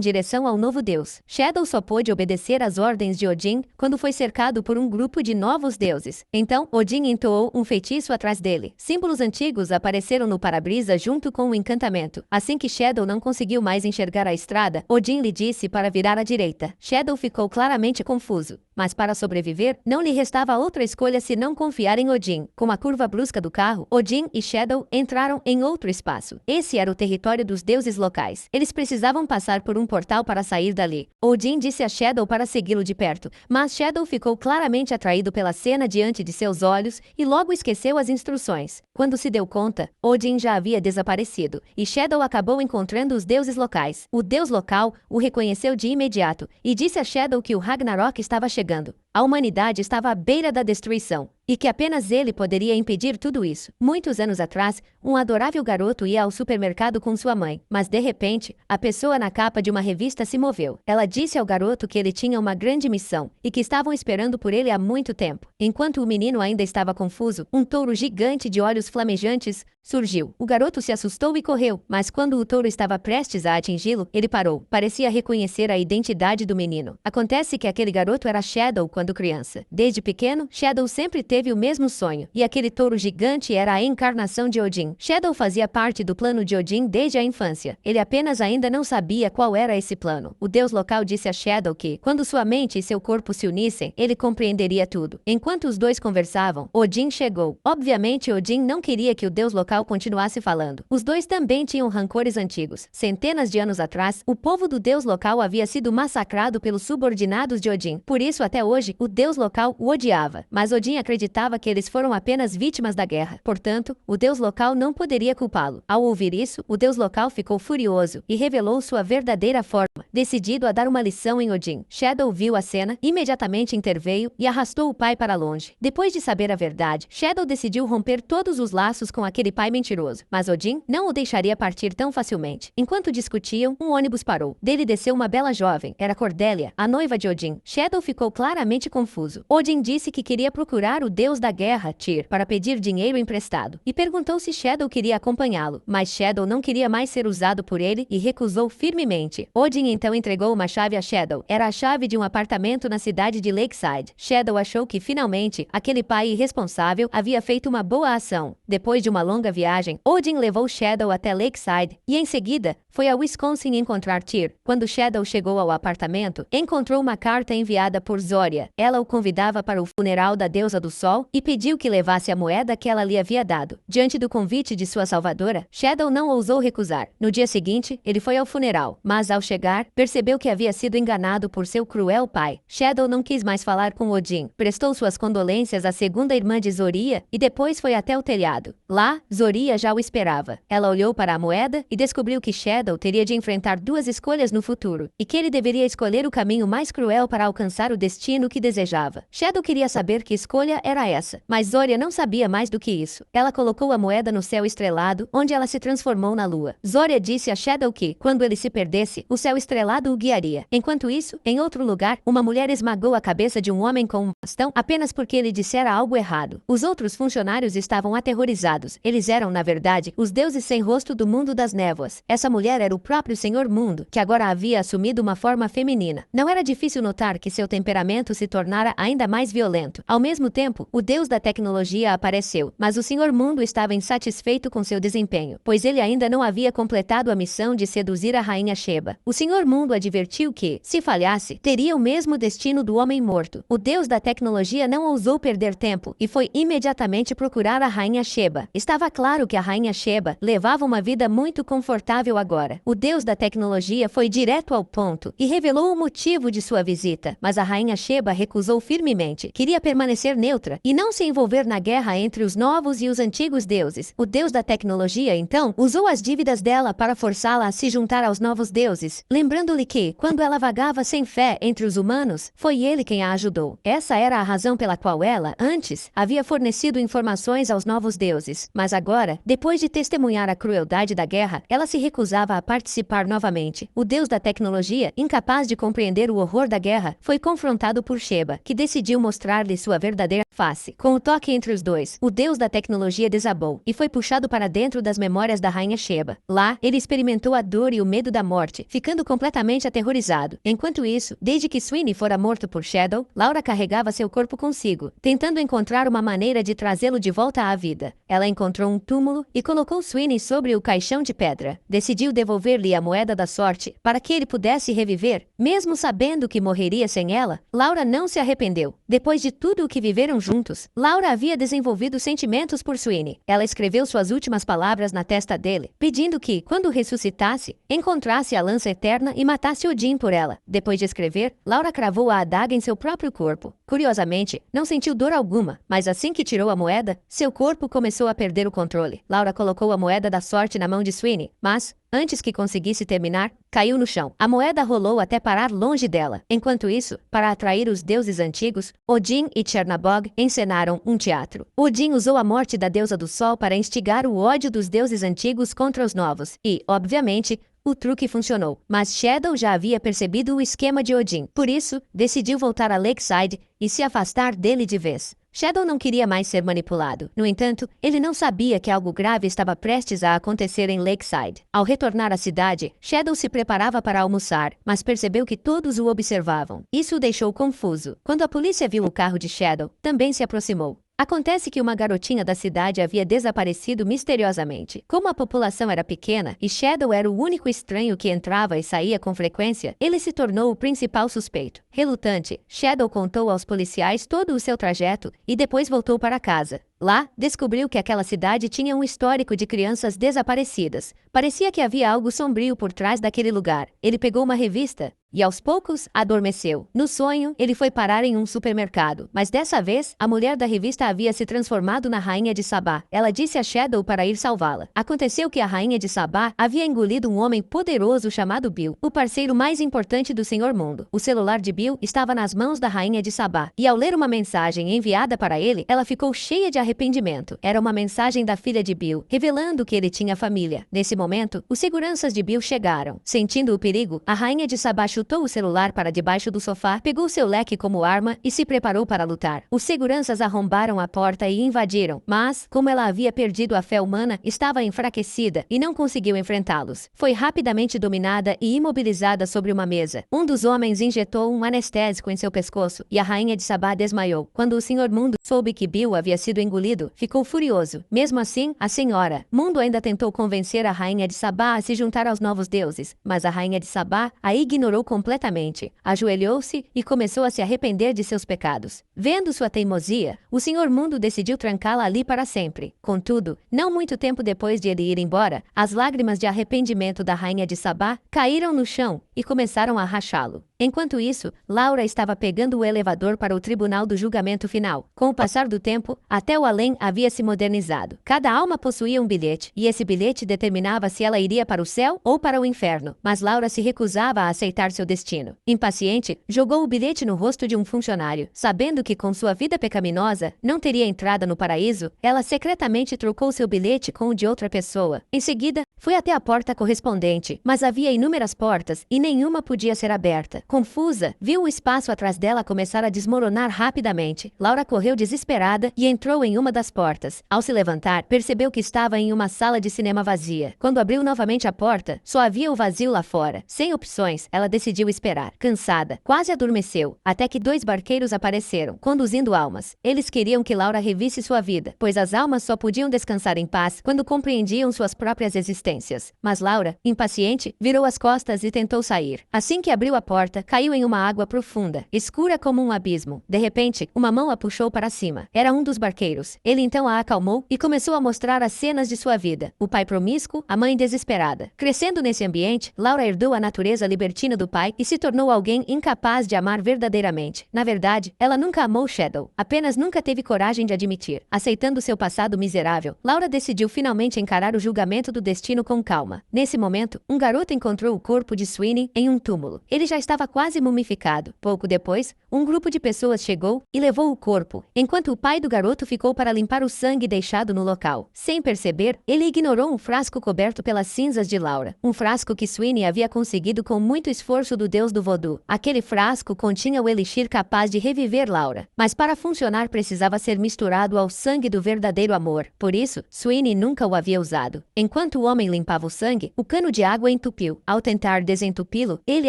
direção ao novo deus. Shadow só pôde obedecer às ordens de Odin quando foi cercado por um grupo de novos deuses. Então, Odin entoou um feitiço atrás dele. Símbolos antigos apareceram no para-brisa junto com o encantamento. Assim que Shadow não conseguiu mais enxergar a estrada, Odin lhe disse para virar à direita. Shadow ficou claramente confuso. Mas para sobreviver, não lhe restava outra escolha senão confiar em Odin. Com a curva brusca do carro, Odin e Shadow entraram em outro espaço. Esse era o território dos deuses locais. Eles precisavam passar por um portal para sair dali. Odin disse a Shadow para segui-lo de perto, mas Shadow ficou claramente atraído pela cena diante de seus olhos e logo esqueceu as instruções. Quando se deu conta, Odin já havia desaparecido, e Shadow acabou encontrando os deuses locais. O deus local o reconheceu de imediato e disse a Shadow que o Ragnarok estava chegando. A humanidade estava à beira da destruição, e que apenas ele poderia impedir tudo isso. Muitos anos atrás, um adorável garoto ia ao supermercado com sua mãe, mas de repente, a pessoa na capa de uma revista se moveu. Ela disse ao garoto que ele tinha uma grande missão, e que estavam esperando por ele há muito tempo. Enquanto o menino ainda estava confuso, um touro gigante de olhos flamejantes surgiu. O garoto se assustou e correu, mas quando o touro estava prestes a atingi-lo, ele parou. Parecia reconhecer a identidade do menino. Acontece que aquele garoto era Shadow quando criança. Desde pequeno, Shadow sempre teve o mesmo sonho, e aquele touro gigante era a encarnação de Odin. Shadow fazia parte do plano de Odin desde a infância. Ele apenas ainda não sabia qual era esse plano. O deus local disse a Shadow que, quando sua mente e seu corpo se unissem, ele compreenderia tudo. Enquanto os dois conversavam, Odin chegou. Obviamente, Odin não queria que o deus local continuasse falando. Os dois também tinham rancores antigos. Centenas de anos atrás, o povo do deus local havia sido massacrado pelos subordinados de Odin. Por isso, até hoje, o deus local o odiava. Mas Odin acreditava que eles foram apenas vítimas da guerra. Portanto, o deus local não poderia culpá-lo. Ao ouvir isso, o deus local ficou furioso e revelou sua verdadeira forma, decidido a dar uma lição em Odin. Shadow viu a cena, imediatamente interveio e arrastou o pai para longe. Depois de saber a verdade, Shadow decidiu romper todos os laços com aquele pai mentiroso. Mas Odin não o deixaria partir tão facilmente. Enquanto discutiam, um ônibus parou. Dele desceu uma bela jovem. Era Cordelia, a noiva de Odin. Shadow ficou claramente confuso. Odin disse que queria procurar o deus da guerra, Tyr, para pedir dinheiro emprestado. E perguntou se Shadow queria acompanhá-lo. Mas Shadow não queria mais ser usado por ele e recusou firmemente. Odin então entregou uma chave a Shadow. Era a chave de um apartamento na cidade de Lakeside. Shadow achou que, finalmente, aquele pai irresponsável havia feito uma boa ação. Depois de uma longa viagem, Odin levou Shadow até Lakeside e, em seguida, foi a Wisconsin encontrar Tyr. Quando Shadow chegou ao apartamento, encontrou uma carta enviada por Zoria. Ela o convidava para o funeral da deusa do sol e pediu que levasse a moeda que ela lhe havia dado. Diante do convite de sua salvadora, Shadow não ousou recusar. No dia seguinte, ele foi ao funeral, mas ao chegar, percebeu que havia sido enganado por seu cruel pai. Shadow não quis mais falar com Odin. Prestou suas condolências à segunda irmã de Zoria e depois foi até o telhado. Lá, Zoria já o esperava. Ela olhou para a moeda e descobriu que Shadow teria de enfrentar duas escolhas no futuro, e que ele deveria escolher o caminho mais cruel para alcançar o destino que que desejava. Shadow queria saber que escolha era essa, mas Zoria não sabia mais do que isso. Ela colocou a moeda no céu estrelado, onde ela se transformou na lua. Zoria disse a Shadow que, quando ele se perdesse, o céu estrelado o guiaria. Enquanto isso, em outro lugar, uma mulher esmagou a cabeça de um homem com um bastão apenas porque ele dissera algo errado. Os outros funcionários estavam aterrorizados. Eles eram, na verdade, os deuses sem rosto do mundo das névoas. Essa mulher era o próprio Senhor Mundo, que agora havia assumido uma forma feminina. Não era difícil notar que seu temperamento se tornara ainda mais violento. Ao mesmo tempo, o deus da tecnologia apareceu, mas o Senhor Mundo estava insatisfeito com seu desempenho, pois ele ainda não havia completado a missão de seduzir a rainha Sheba. O Senhor Mundo advertiu que, se falhasse, teria o mesmo destino do homem morto. O deus da tecnologia não ousou perder tempo e foi imediatamente procurar a rainha Sheba. Estava claro que a rainha Sheba levava uma vida muito confortável agora. O deus da tecnologia foi direto ao ponto e revelou o motivo de sua visita, mas a rainha Sheba recusou firmemente. Queria permanecer neutra e não se envolver na guerra entre os novos e os antigos deuses. O deus da tecnologia, então, usou as dívidas dela para forçá-la a se juntar aos novos deuses, lembrando-lhe que, quando ela vagava sem fé entre os humanos, foi ele quem a ajudou. Essa era a razão pela qual ela, antes, havia fornecido informações aos novos deuses. Mas agora, depois de testemunhar a crueldade da guerra, ela se recusava a participar novamente. O deus da tecnologia, incapaz de compreender o horror da guerra, foi confrontado por Sheba, que decidiu mostrar-lhe sua verdadeira face. Com o toque entre os dois, o deus da tecnologia desabou e foi puxado para dentro das memórias da rainha Sheba. Lá, ele experimentou a dor e o medo da morte, ficando completamente aterrorizado. Enquanto isso, desde que Sweeney fora morto por Shadow, Laura carregava seu corpo consigo, tentando encontrar uma maneira de trazê-lo de volta à vida. Ela encontrou um túmulo e colocou Sweeney sobre o caixão de pedra. Decidiu devolver-lhe a moeda da sorte para que ele pudesse reviver, mesmo sabendo que morreria sem ela. Laura não se arrependeu. Depois de tudo o que viveram juntos, Laura havia desenvolvido sentimentos por Sweeney. Ela escreveu suas últimas palavras na testa dele, pedindo que, quando ressuscitasse, encontrasse a lança eterna e matasse Odin por ela. Depois de escrever, Laura cravou a adaga em seu próprio corpo. Curiosamente, não sentiu dor alguma, mas assim que tirou a moeda, seu corpo começou a perder o controle. Laura colocou a moeda da sorte na mão de Sweeney, mas, antes que conseguisse terminar, caiu no chão. A moeda rolou até parar longe dela. Enquanto isso, para atrair os deuses antigos, Odin e Chernabog encenaram um teatro. Odin usou a morte da deusa do sol para instigar o ódio dos deuses antigos contra os novos. E, obviamente, o truque funcionou, mas Shadow já havia percebido o esquema de Odin. Por isso, decidiu voltar a Lakeside e se afastar dele de vez. Shadow não queria mais ser manipulado. No entanto, ele não sabia que algo grave estava prestes a acontecer em Lakeside. Ao retornar à cidade, Shadow se preparava para almoçar, mas percebeu que todos o observavam. Isso o deixou confuso. Quando a polícia viu o carro de Shadow, também se aproximou. Acontece que uma garotinha da cidade havia desaparecido misteriosamente. Como a população era pequena e Shadow era o único estranho que entrava e saía com frequência, ele se tornou o principal suspeito. Relutante, Shadow contou aos policiais todo o seu trajeto e depois voltou para casa. Lá, descobriu que aquela cidade tinha um histórico de crianças desaparecidas. Parecia que havia algo sombrio por trás daquele lugar. Ele pegou uma revista e, aos poucos, adormeceu. No sonho, ele foi parar em um supermercado. Mas dessa vez, a mulher da revista havia se transformado na rainha de Sabá. Ela disse a Shadow para ir salvá-la. Aconteceu que a rainha de Sabá havia engolido um homem poderoso chamado Bill, o parceiro mais importante do Senhor Mundo. O celular de Bill estava nas mãos da rainha de Sabá. E ao ler uma mensagem enviada para ele, ela ficou cheia de arrependimento. Era uma mensagem da filha de Bill, revelando que ele tinha família. Nesse momento, os seguranças de Bill chegaram. Sentindo o perigo, a rainha de Sabá chutou o celular para debaixo do sofá, pegou seu leque como arma e se preparou para lutar. Os seguranças arrombaram a porta e invadiram, mas, como ela havia perdido a fé humana, estava enfraquecida e não conseguiu enfrentá-los. Foi rapidamente dominada e imobilizada sobre uma mesa. Um dos homens injetou um anestésico em seu pescoço e a rainha de Sabá desmaiou. Quando o Senhor Mundo soube que Bill havia sido engolido, ficou furioso. Mesmo assim, a senhora Mundo ainda tentou convencer a rainha de Sabá a se juntar aos novos deuses, mas a rainha de Sabá a ignorou completamente. Ajoelhou-se e começou a se arrepender de seus pecados. Vendo sua teimosia, o Senhor Mundo decidiu trancá-la ali para sempre. Contudo, não muito tempo depois de ele ir embora, as lágrimas de arrependimento da rainha de Sabá caíram no chão e começaram a rachá-lo. Enquanto isso, Laura estava pegando o elevador para o tribunal do julgamento final. Com o passar do tempo, até o além havia se modernizado. Cada alma possuía um bilhete, e esse bilhete determinava se ela iria para o céu ou para o inferno. Mas Laura se recusava a aceitar seu destino. Impaciente, jogou o bilhete no rosto de um funcionário. Sabendo que com sua vida pecaminosa não teria entrada no paraíso, ela secretamente trocou seu bilhete com o de outra pessoa. Em seguida, foi até a porta correspondente, mas havia inúmeras portas e nenhuma podia ser aberta. Confusa, viu o espaço atrás dela começar a desmoronar rapidamente. Laura correu desesperada e entrou em uma das portas. Ao se levantar, percebeu que estava em uma sala de cinema vazia. Quando abriu novamente a porta, só havia o vazio lá fora. Sem opções, ela decidiu esperar. Cansada, quase adormeceu, até que 2 barqueiros apareceram, conduzindo almas. Eles queriam que Laura revisse sua vida, pois as almas só podiam descansar em paz quando compreendiam suas próprias existências. Mas Laura, impaciente, virou as costas e tentou sair. Assim que abriu a porta, caiu em uma água profunda, escura como um abismo. De repente, uma mão a puxou para cima. Era um dos barqueiros. Ele então a acalmou e começou a mostrar as cenas de sua vida. O pai promíscuo, a mãe desesperada. Crescendo nesse ambiente, Laura herdou a natureza libertina do pai e se tornou alguém incapaz de amar verdadeiramente. Na verdade, ela nunca amou Shadow, apenas nunca teve coragem de admitir. Aceitando seu passado miserável, Laura decidiu finalmente encarar o julgamento do destino com calma. Nesse momento, um garoto encontrou o corpo de Sweeney em um túmulo. Ele já estava quase mumificado. Pouco depois, um grupo de pessoas chegou e levou o corpo, enquanto o pai do garoto ficou para limpar o sangue deixado no local. Sem perceber, ele ignorou um frasco coberto pelas cinzas de Laura. Um frasco que Sweeney havia conseguido com muito esforço do deus do voodoo. Aquele frasco continha o elixir capaz de reviver Laura. Mas para funcionar precisava ser misturado ao sangue do verdadeiro amor. Por isso, Sweeney nunca o havia usado. Enquanto o homem limpava o sangue, o cano de água entupiu. Ao tentar desentupi-lo, ele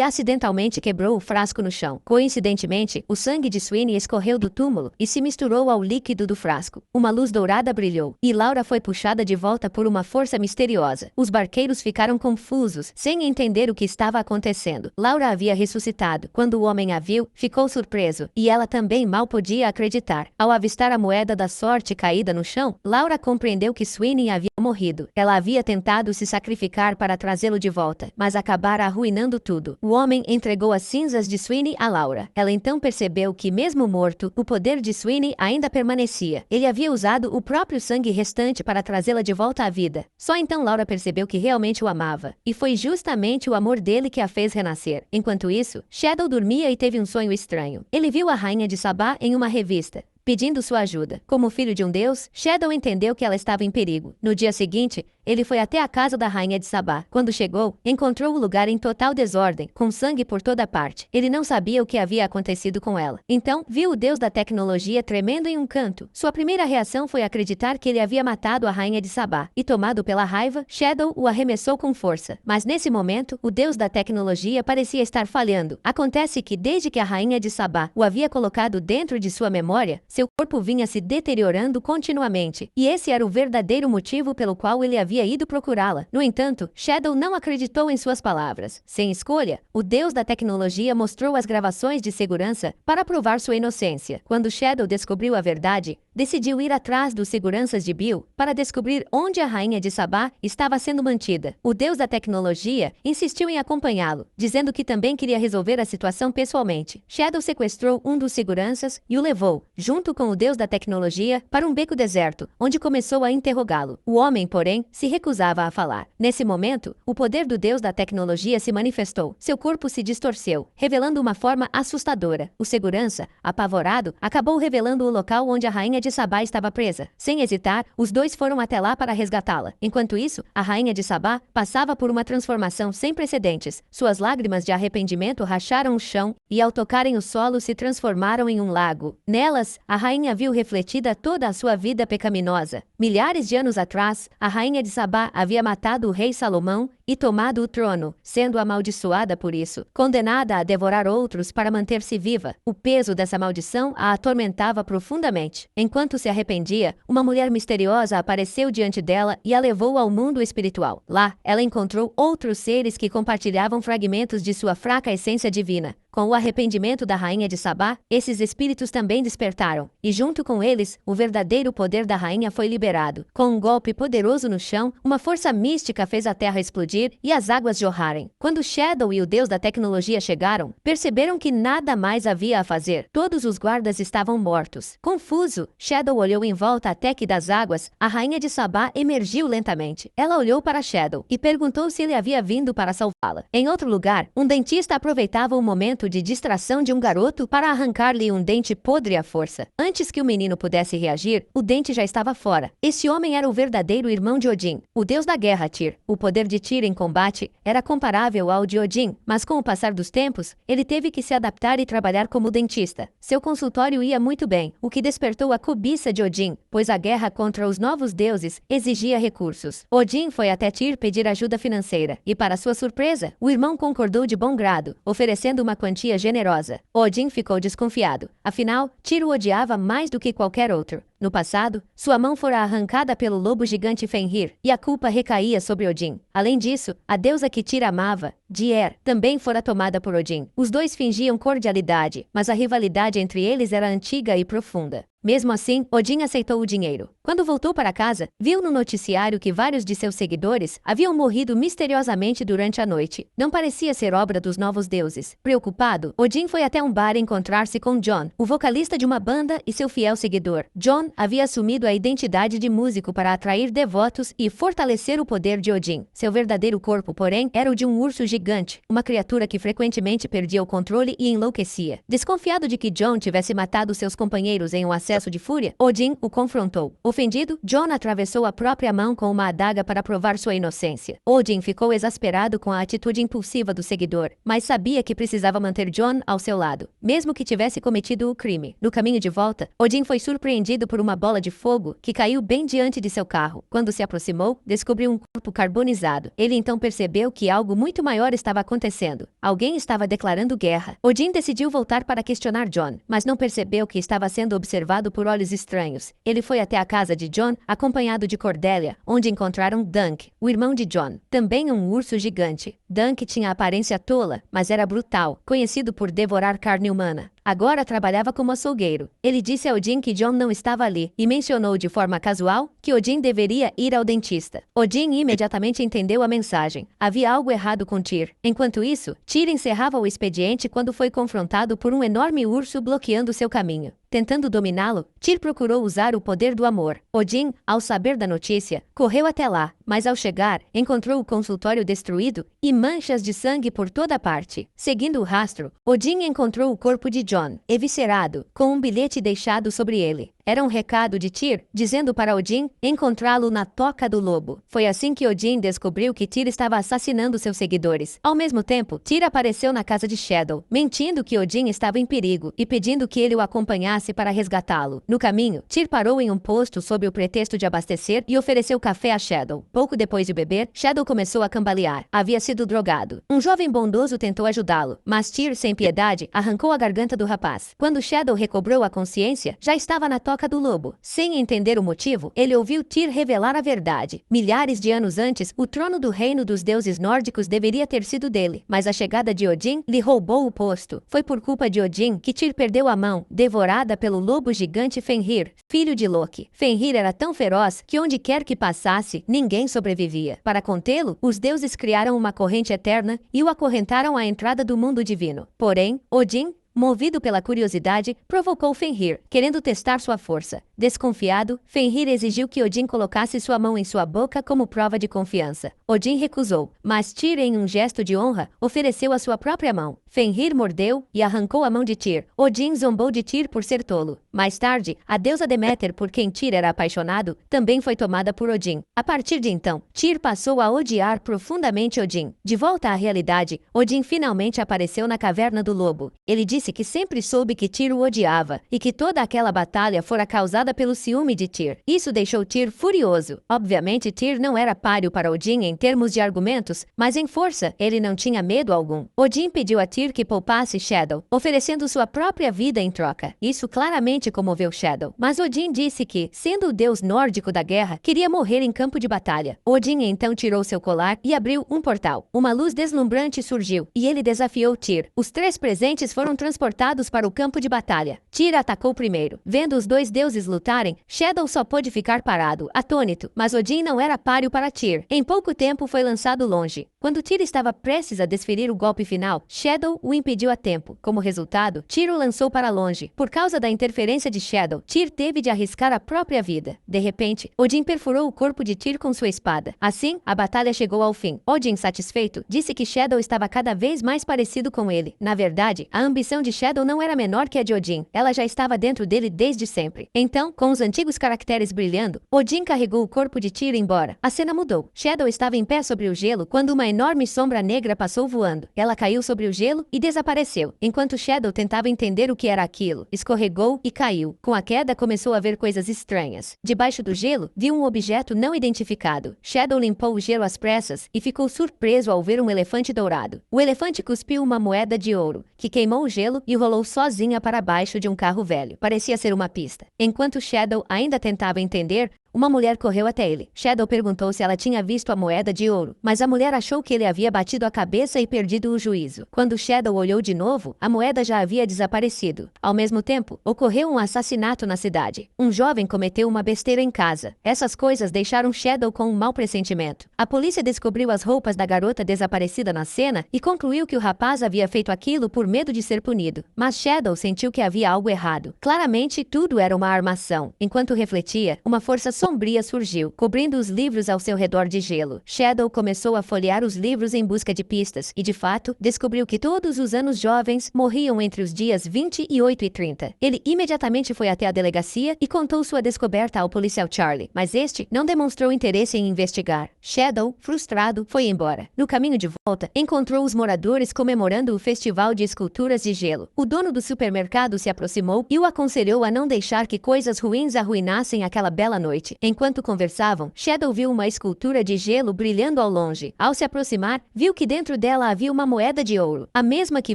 acidentalmente quebrou o frasco no chão. Coincidentemente, o sangue de Sweeney escorreu do túmulo e se misturou ao líquido do frasco. Uma luz dourada brilhou, e Laura foi puxada de volta por uma força misteriosa. Os barqueiros ficaram confusos, sem entender o que estava acontecendo. Laura havia ressuscitado. Quando o homem a viu, ficou surpreso, e ela também mal podia acreditar. Ao avistar a moeda da sorte caída no chão, Laura compreendeu que Sweeney havia morrido. Ela havia tentado se sacrificar para trazê-lo de volta, mas acabara arruinando tudo. O homem entregou as cinzas de Sweeney a Laura. Ela então percebeu que, mesmo morto, o poder de Sweeney ainda permanecia. Ele havia usado o próprio sangue restante para trazê-la de volta à vida. Só então Laura percebeu que realmente o amava, e foi justamente o amor dele que a fez renascer. Enquanto isso, Shadow dormia e teve um sonho estranho. Ele viu a rainha de Sabá em uma revista, pedindo sua ajuda. Como filho de um deus, Shadow entendeu que ela estava em perigo. No dia seguinte, ele foi até a casa da rainha de Sabá. Quando chegou, encontrou o lugar em total desordem, com sangue por toda parte. Ele não sabia o que havia acontecido com ela. Então, viu o deus da tecnologia tremendo em um canto. Sua primeira reação foi acreditar que ele havia matado a rainha de Sabá, e tomado pela raiva, Shadow o arremessou com força. Mas nesse momento, o deus da tecnologia parecia estar falhando. Acontece que desde que a rainha de Sabá o havia colocado dentro de sua memória, seu corpo vinha se deteriorando continuamente, e esse era o verdadeiro motivo pelo qual ele havia ido procurá-la. No entanto, Shadow não acreditou em suas palavras. Sem escolha, o deus da tecnologia mostrou as gravações de segurança para provar sua inocência. Quando Shadow descobriu a verdade, decidiu ir atrás dos seguranças de Bill para descobrir onde a rainha de Sabá estava sendo mantida. O deus da tecnologia insistiu em acompanhá-lo, dizendo que também queria resolver a situação pessoalmente. Shadow sequestrou um dos seguranças e o levou, junto com o deus da tecnologia, para um beco deserto, onde começou a interrogá-lo. O homem, porém, se recusava a falar. Nesse momento, o poder do deus da tecnologia se manifestou. Seu corpo se distorceu, revelando uma forma assustadora. O segurança, apavorado, acabou revelando o local onde a rainha de Sabá estava presa. Sem hesitar, os dois foram até lá para resgatá-la. Enquanto isso, a rainha de Sabá passava por uma transformação sem precedentes. Suas lágrimas de arrependimento racharam o chão e, ao tocarem o solo, se transformaram em um lago. Nelas, a rainha viu refletida toda a sua vida pecaminosa. Milhares de anos atrás, a rainha de Sabá havia matado o rei Salomão e tomado o trono, sendo amaldiçoada por isso, condenada a devorar outros para manter-se viva. O peso dessa maldição a atormentava profundamente. Enquanto se arrependia, uma mulher misteriosa apareceu diante dela e a levou ao mundo espiritual. Lá, ela encontrou outros seres que compartilhavam fragmentos de sua fraca essência divina. Com o arrependimento da rainha de Sabá, esses espíritos também despertaram, e junto com eles, o verdadeiro poder da rainha foi liberado. Com um golpe poderoso no chão, uma força mística fez a terra explodir e as águas jorrarem. Quando Shadow e o deus da tecnologia chegaram, perceberam que nada mais havia a fazer. Todos os guardas estavam mortos. Confuso, Shadow olhou em volta até que das águas, a rainha de Sabá emergiu lentamente. Ela olhou para Shadow e perguntou se ele havia vindo para salvá-la. Em outro lugar, um dentista aproveitava o momento de distração de um garoto para arrancar-lhe um dente podre à força. Antes que o menino pudesse reagir, o dente já estava fora. Esse homem era o verdadeiro irmão de Odin, o deus da guerra Tyr. O poder de Tyr em combate era comparável ao de Odin, mas com o passar dos tempos, ele teve que se adaptar e trabalhar como dentista. Seu consultório ia muito bem, o que despertou a cobiça de Odin, pois a guerra contra os novos deuses exigia recursos. Odin foi até Tyr pedir ajuda financeira, e para sua surpresa, o irmão concordou de bom grado, oferecendo uma quantia generosa. Odin ficou desconfiado, afinal, Tyr o odiava mais do que qualquer outro. No passado, sua mão fora arrancada pelo lobo gigante Fenrir, e a culpa recaía sobre Odin. Além disso, a deusa que Tyr amava, Dier, também fora tomada por Odin. Os dois fingiam cordialidade, mas a rivalidade entre eles era antiga e profunda. Mesmo assim, Odin aceitou o dinheiro. Quando voltou para casa, viu no noticiário que vários de seus seguidores haviam morrido misteriosamente durante a noite. Não parecia ser obra dos novos deuses. Preocupado, Odin foi até um bar encontrar-se com John, o vocalista de uma banda e seu fiel seguidor. John havia assumido a identidade de músico para atrair devotos e fortalecer o poder de Odin. Seu verdadeiro corpo, porém, era o de um urso gigante, uma criatura que frequentemente perdia o controle e enlouquecia. Desconfiado de que John tivesse matado seus companheiros em um acesso de fúria, Odin o confrontou. Ofendido, John atravessou a própria mão com uma adaga para provar sua inocência. Odin ficou exasperado com a atitude impulsiva do seguidor, mas sabia que precisava manter John ao seu lado, mesmo que tivesse cometido o crime. No caminho de volta, Odin foi surpreendido por uma bola de fogo que caiu bem diante de seu carro. Quando se aproximou, descobriu um corpo carbonizado. Ele então percebeu que algo muito maior estava acontecendo. Alguém estava declarando guerra. Odin decidiu voltar para questionar John, mas não percebeu que estava sendo observado por olhos estranhos. Ele foi até a casa de John, acompanhado de Cordelia, onde encontraram Dunk, o irmão de John, também um urso gigante. Dunk tinha aparência tola, mas era brutal, conhecido por devorar carne humana. Agora trabalhava como açougueiro. Ele disse a Odin que John não estava ali e mencionou de forma casual que Odin deveria ir ao dentista. Odin imediatamente entendeu a mensagem. Havia algo errado com Tyr. Enquanto isso, Tyr encerrava o expediente quando foi confrontado por um enorme urso bloqueando seu caminho. Tentando dominá-lo, Tyr procurou usar o poder do amor. Odin, ao saber da notícia, correu até lá, mas ao chegar, encontrou o consultório destruído e manchas de sangue por toda parte. Seguindo o rastro, Odin encontrou o corpo de John, eviscerado, com um bilhete deixado sobre ele. Era um recado de Tyr, dizendo para Odin encontrá-lo na toca do lobo. Foi assim que Odin descobriu que Tyr estava assassinando seus seguidores. Ao mesmo tempo, Tyr apareceu na casa de Shadow, mentindo que Odin estava em perigo e pedindo que ele o acompanhasse para resgatá-lo. No caminho, Tyr parou em um posto sob o pretexto de abastecer e ofereceu café a Shadow. Pouco depois de beber, Shadow começou a cambalear. Havia sido drogado. Um jovem bondoso tentou ajudá-lo, mas Tyr, sem piedade, arrancou a garganta do rapaz. Quando Shadow recobrou a consciência, já estava na toca do lobo. Sem entender o motivo, ele ouviu Tyr revelar a verdade. Milhares de anos antes, o trono do reino dos deuses nórdicos deveria ter sido dele, mas a chegada de Odin lhe roubou o posto. Foi por culpa de Odin que Tyr perdeu a mão, devorada pelo lobo gigante Fenrir, filho de Loki. Fenrir era tão feroz que onde quer que passasse, ninguém sobrevivia. Para contê-lo, os deuses criaram uma corrente eterna e o acorrentaram à entrada do mundo divino. Porém, Odin, movido pela curiosidade, provocou Fenrir, querendo testar sua força. Desconfiado, Fenrir exigiu que Odin colocasse sua mão em sua boca como prova de confiança. Odin recusou, mas Tyr, em um gesto de honra, ofereceu a sua própria mão. Fenrir mordeu e arrancou a mão de Tyr. Odin zombou de Tyr por ser tolo. Mais tarde, a deusa Deméter, por quem Tyr era apaixonado, também foi tomada por Odin. A partir de então, Tyr passou a odiar profundamente Odin. De volta à realidade, Odin finalmente apareceu na caverna do lobo. Ele disse disse que sempre soube que Tyr o odiava e que toda aquela batalha fora causada pelo ciúme de Tyr. Isso deixou Tyr furioso. Obviamente, Tyr não era páreo para Odin em termos de argumentos, mas em força ele não tinha medo algum. Odin pediu a Tyr que poupasse Shadow, oferecendo sua própria vida em troca. Isso claramente comoveu Shadow. Mas Odin disse que, sendo o deus nórdico da guerra, queria morrer em campo de batalha. Odin então tirou seu colar e abriu um portal. Uma luz deslumbrante surgiu e ele desafiou Tyr. Os 3 presentes foram transportados para o campo de batalha. Tyr atacou primeiro. Vendo os 2 deuses lutarem, Shadow só pôde ficar parado, atônito, mas Odin não era páreo para Tyr. Em pouco tempo foi lançado longe. Quando Tyr estava prestes a desferir o golpe final, Shadow o impediu a tempo. Como resultado, Tyr o lançou para longe. Por causa da interferência de Shadow, Tyr teve de arriscar a própria vida. De repente, Odin perfurou o corpo de Tyr com sua espada. Assim, a batalha chegou ao fim. Odin, satisfeito, disse que Shadow estava cada vez mais parecido com ele. Na verdade, a ambição de Shadow não era menor que a de Odin. Ela já estava dentro dele desde sempre. Então, com os antigos caracteres brilhando, Odin carregou o corpo de Tyr embora. A cena mudou. Shadow estava em pé sobre o gelo quando uma enorme sombra negra passou voando. Ela caiu sobre o gelo e desapareceu. Enquanto Shadow tentava entender o que era aquilo, escorregou e caiu. Com a queda, começou a ver coisas estranhas. Debaixo do gelo, viu um objeto não identificado. Shadow limpou o gelo às pressas e ficou surpreso ao ver um elefante dourado. O elefante cuspiu uma moeda de ouro, que queimou o gelo e rolou sozinha para baixo de um carro velho. Parecia ser uma pista. Enquanto Shadow ainda tentava entender, uma mulher correu até ele. Shadow perguntou se ela tinha visto a moeda de ouro, mas a mulher achou que ele havia batido a cabeça e perdido o juízo. Quando Shadow olhou de novo, a moeda já havia desaparecido. Ao mesmo tempo, ocorreu um assassinato na cidade. Um jovem cometeu uma besteira em casa. Essas coisas deixaram Shadow com um mau pressentimento. A polícia descobriu as roupas da garota desaparecida na cena e concluiu que o rapaz havia feito aquilo por medo de ser punido. Mas Shadow sentiu que havia algo errado. Claramente, tudo era uma armação. Enquanto refletia, uma força sombria surgiu, cobrindo os livros ao seu redor de gelo. Shadow começou a folhear os livros em busca de pistas e, de fato, descobriu que todos os anos jovens morriam entre os dias 28 e 30. Ele imediatamente foi até a delegacia e contou sua descoberta ao policial Charlie, mas este não demonstrou interesse em investigar. Shadow, frustrado, foi embora. No caminho de volta, encontrou os moradores comemorando o festival de esculturas de gelo. O dono do supermercado se aproximou e o aconselhou a não deixar que coisas ruins arruinassem aquela bela noite. Enquanto conversavam, Shadow viu uma escultura de gelo brilhando ao longe. Ao se aproximar, viu que dentro dela havia uma moeda de ouro, a mesma que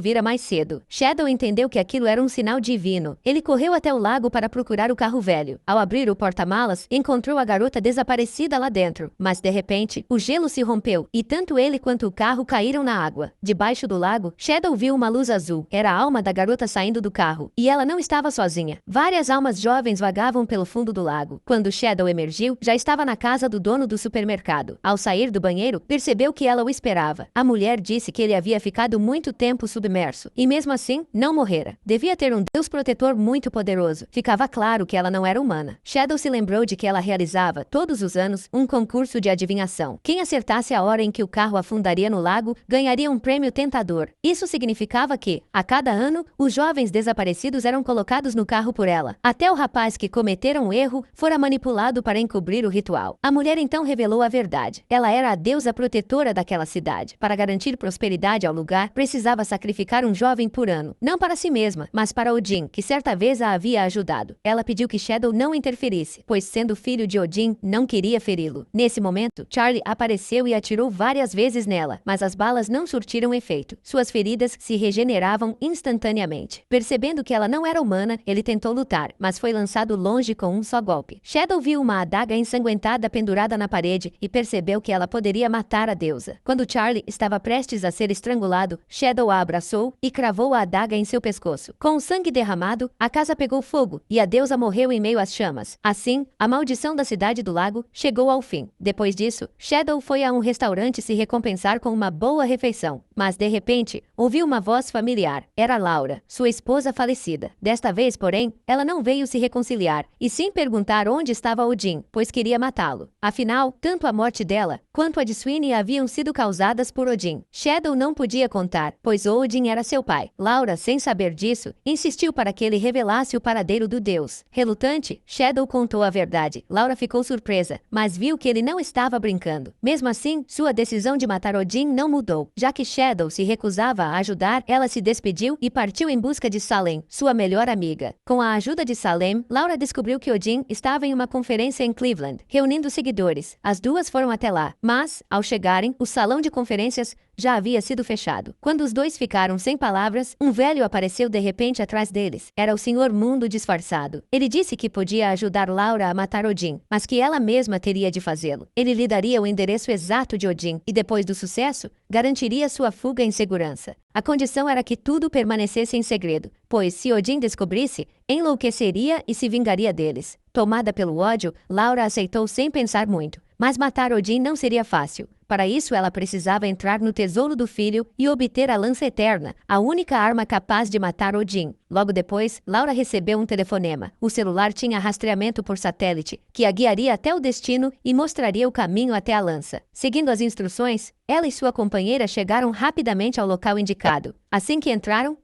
vira mais cedo. Shadow entendeu que aquilo era um sinal divino. Ele correu até o lago para procurar o carro velho. Ao abrir o porta-malas, encontrou a garota desaparecida lá dentro. Mas de repente, o gelo se rompeu e tanto ele quanto o carro caíram na água. Debaixo do lago, Shadow viu uma luz azul. Era a alma da garota saindo do carro. E ela não estava sozinha. Várias almas jovens vagavam pelo fundo do lago. Quando Shadow emergiu, já estava na casa do dono do supermercado. Ao sair do banheiro, percebeu que ela o esperava. A mulher disse que ele havia ficado muito tempo submerso, e mesmo assim, não morrera. Devia ter um Deus protetor muito poderoso. Ficava claro que ela não era humana. Shadow se lembrou de que ela realizava, todos os anos, um concurso de adivinhação. Quem acertasse a hora em que o carro afundaria no lago, ganharia um prêmio tentador. Isso significava que, a cada ano, os jovens desaparecidos eram colocados no carro por ela. Até o rapaz que cometera um erro fora manipulado para encobrir o ritual. A mulher então revelou a verdade. Ela era a deusa protetora daquela cidade. Para garantir prosperidade ao lugar, precisava sacrificar um jovem por ano. Não para si mesma, mas para Odin, que certa vez a havia ajudado. Ela pediu que Shadow não interferisse, pois sendo filho de Odin, não queria feri-lo. Nesse momento, Charlie apareceu e atirou várias vezes nela, mas as balas não surtiram efeito. Suas feridas se regeneravam instantaneamente. Percebendo que ela não era humana, ele tentou lutar, mas foi lançado longe com um só golpe. Shadow viu uma adaga ensanguentada pendurada na parede e percebeu que ela poderia matar a deusa. Quando Charlie estava prestes a ser estrangulado, Shadow a abraçou e cravou a adaga em seu pescoço. Com o sangue derramado, a casa pegou fogo e a deusa morreu em meio às chamas. Assim, a maldição da cidade do lago chegou ao fim. Depois disso, Shadow foi a um restaurante se recompensar com uma boa refeição. Mas, de repente, ouviu uma voz familiar. Era Laura, sua esposa falecida. Desta vez, porém, ela não veio se reconciliar, e sim perguntar onde estava Odin. Odin, pois queria matá-lo. Afinal, tanto a morte dela, quanto a de Sweeney haviam sido causadas por Odin. Shadow não podia contar, pois Odin era seu pai. Laura, sem saber disso, insistiu para que ele revelasse o paradeiro do deus. Relutante, Shadow contou a verdade. Laura ficou surpresa, mas viu que ele não estava brincando. Mesmo assim, sua decisão de matar Odin não mudou. Já que Shadow se recusava a ajudar, ela se despediu e partiu em busca de Salem, sua melhor amiga. Com a ajuda de Salem, Laura descobriu que Odin estava em uma conferência em Cleveland, reunindo seguidores. As duas foram até lá, mas, ao chegarem, o salão de conferências já havia sido fechado. Quando os dois ficaram sem palavras, um velho apareceu de repente atrás deles. Era o Senhor Mundo disfarçado. Ele disse que podia ajudar Laura a matar Odin, mas que ela mesma teria de fazê-lo. Ele lhe daria o endereço exato de Odin e, depois do sucesso, garantiria sua fuga em segurança. A condição era que tudo permanecesse em segredo, pois se Odin descobrisse, enlouqueceria e se vingaria deles. Tomada pelo ódio, Laura aceitou sem pensar muito. Mas matar Odin não seria fácil. Para isso, ela precisava entrar no tesouro do filho e obter a lança eterna, a única arma capaz de matar Odin. Logo depois, Laura recebeu um telefonema. O celular tinha rastreamento por satélite, que a guiaria até o destino e mostraria o caminho até a lança. Seguindo as instruções, ela e sua companheira chegaram rapidamente ao local indicado. Assim que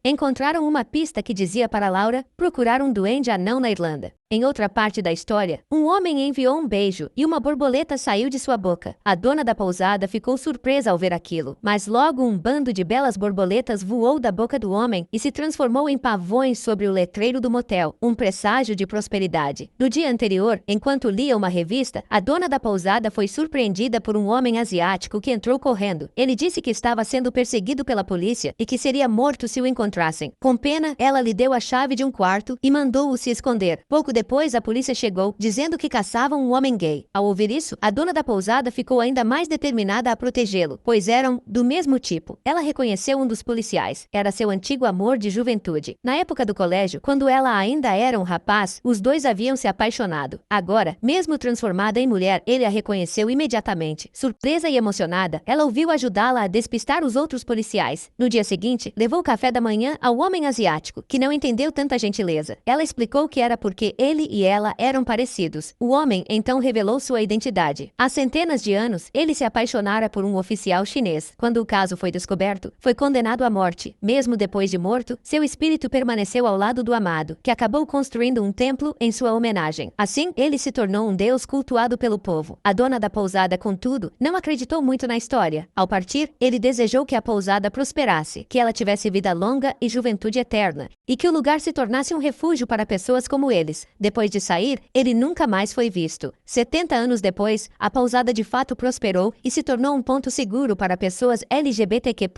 encontraram uma pista que dizia para Laura procurar um duende anão na Irlanda. Em outra parte da história, um homem enviou um beijo e uma borboleta saiu de sua boca. A dona da pousada ficou surpresa ao ver aquilo, mas logo um bando de belas borboletas voou da boca do homem e se transformou em pavões sobre o letreiro do motel, um presságio de prosperidade. No dia anterior, enquanto lia uma revista, a dona da pousada foi surpreendida por um homem asiático que entrou correndo. Ele disse que estava sendo perseguido pela polícia e que seria morto se o encontrassem. Com pena, ela lhe deu a chave de um quarto e mandou-o se esconder. Pouco depois, a polícia chegou, dizendo que caçavam um homem gay. Ao ouvir isso, a dona da pousada ficou ainda mais determinada a protegê-lo, pois eram do mesmo tipo. Ela reconheceu um dos policiais. Era seu antigo amor de juventude. Na época do colégio, quando ela ainda era um rapaz, os dois haviam se apaixonado. Agora, mesmo transformada em mulher, ele a reconheceu imediatamente. Surpresa e emocionada, ela ouviu ajudá-la a despistar os outros policiais. No dia seguinte, levou café da manhã ao homem asiático, que não entendeu tanta gentileza. Ela explicou que era porque ele e ela eram parecidos. O homem então revelou sua identidade. Há centenas de anos, ele se apaixonara por um oficial chinês. Quando o caso foi descoberto, foi condenado à morte. Mesmo depois de morto, seu espírito permaneceu ao lado do amado, que acabou construindo um templo em sua homenagem. Assim, ele se tornou um deus cultuado pelo povo. A dona da pousada, contudo, não acreditou muito na história. Ao partir, ele desejou que a pousada prosperasse, que ela tivesse vida longa e juventude eterna, e que o lugar se tornasse um refúgio para pessoas como eles. Depois de sair, ele nunca mais foi visto. 70 anos depois, a pousada de fato prosperou e se tornou um ponto seguro para pessoas LGBTQ+.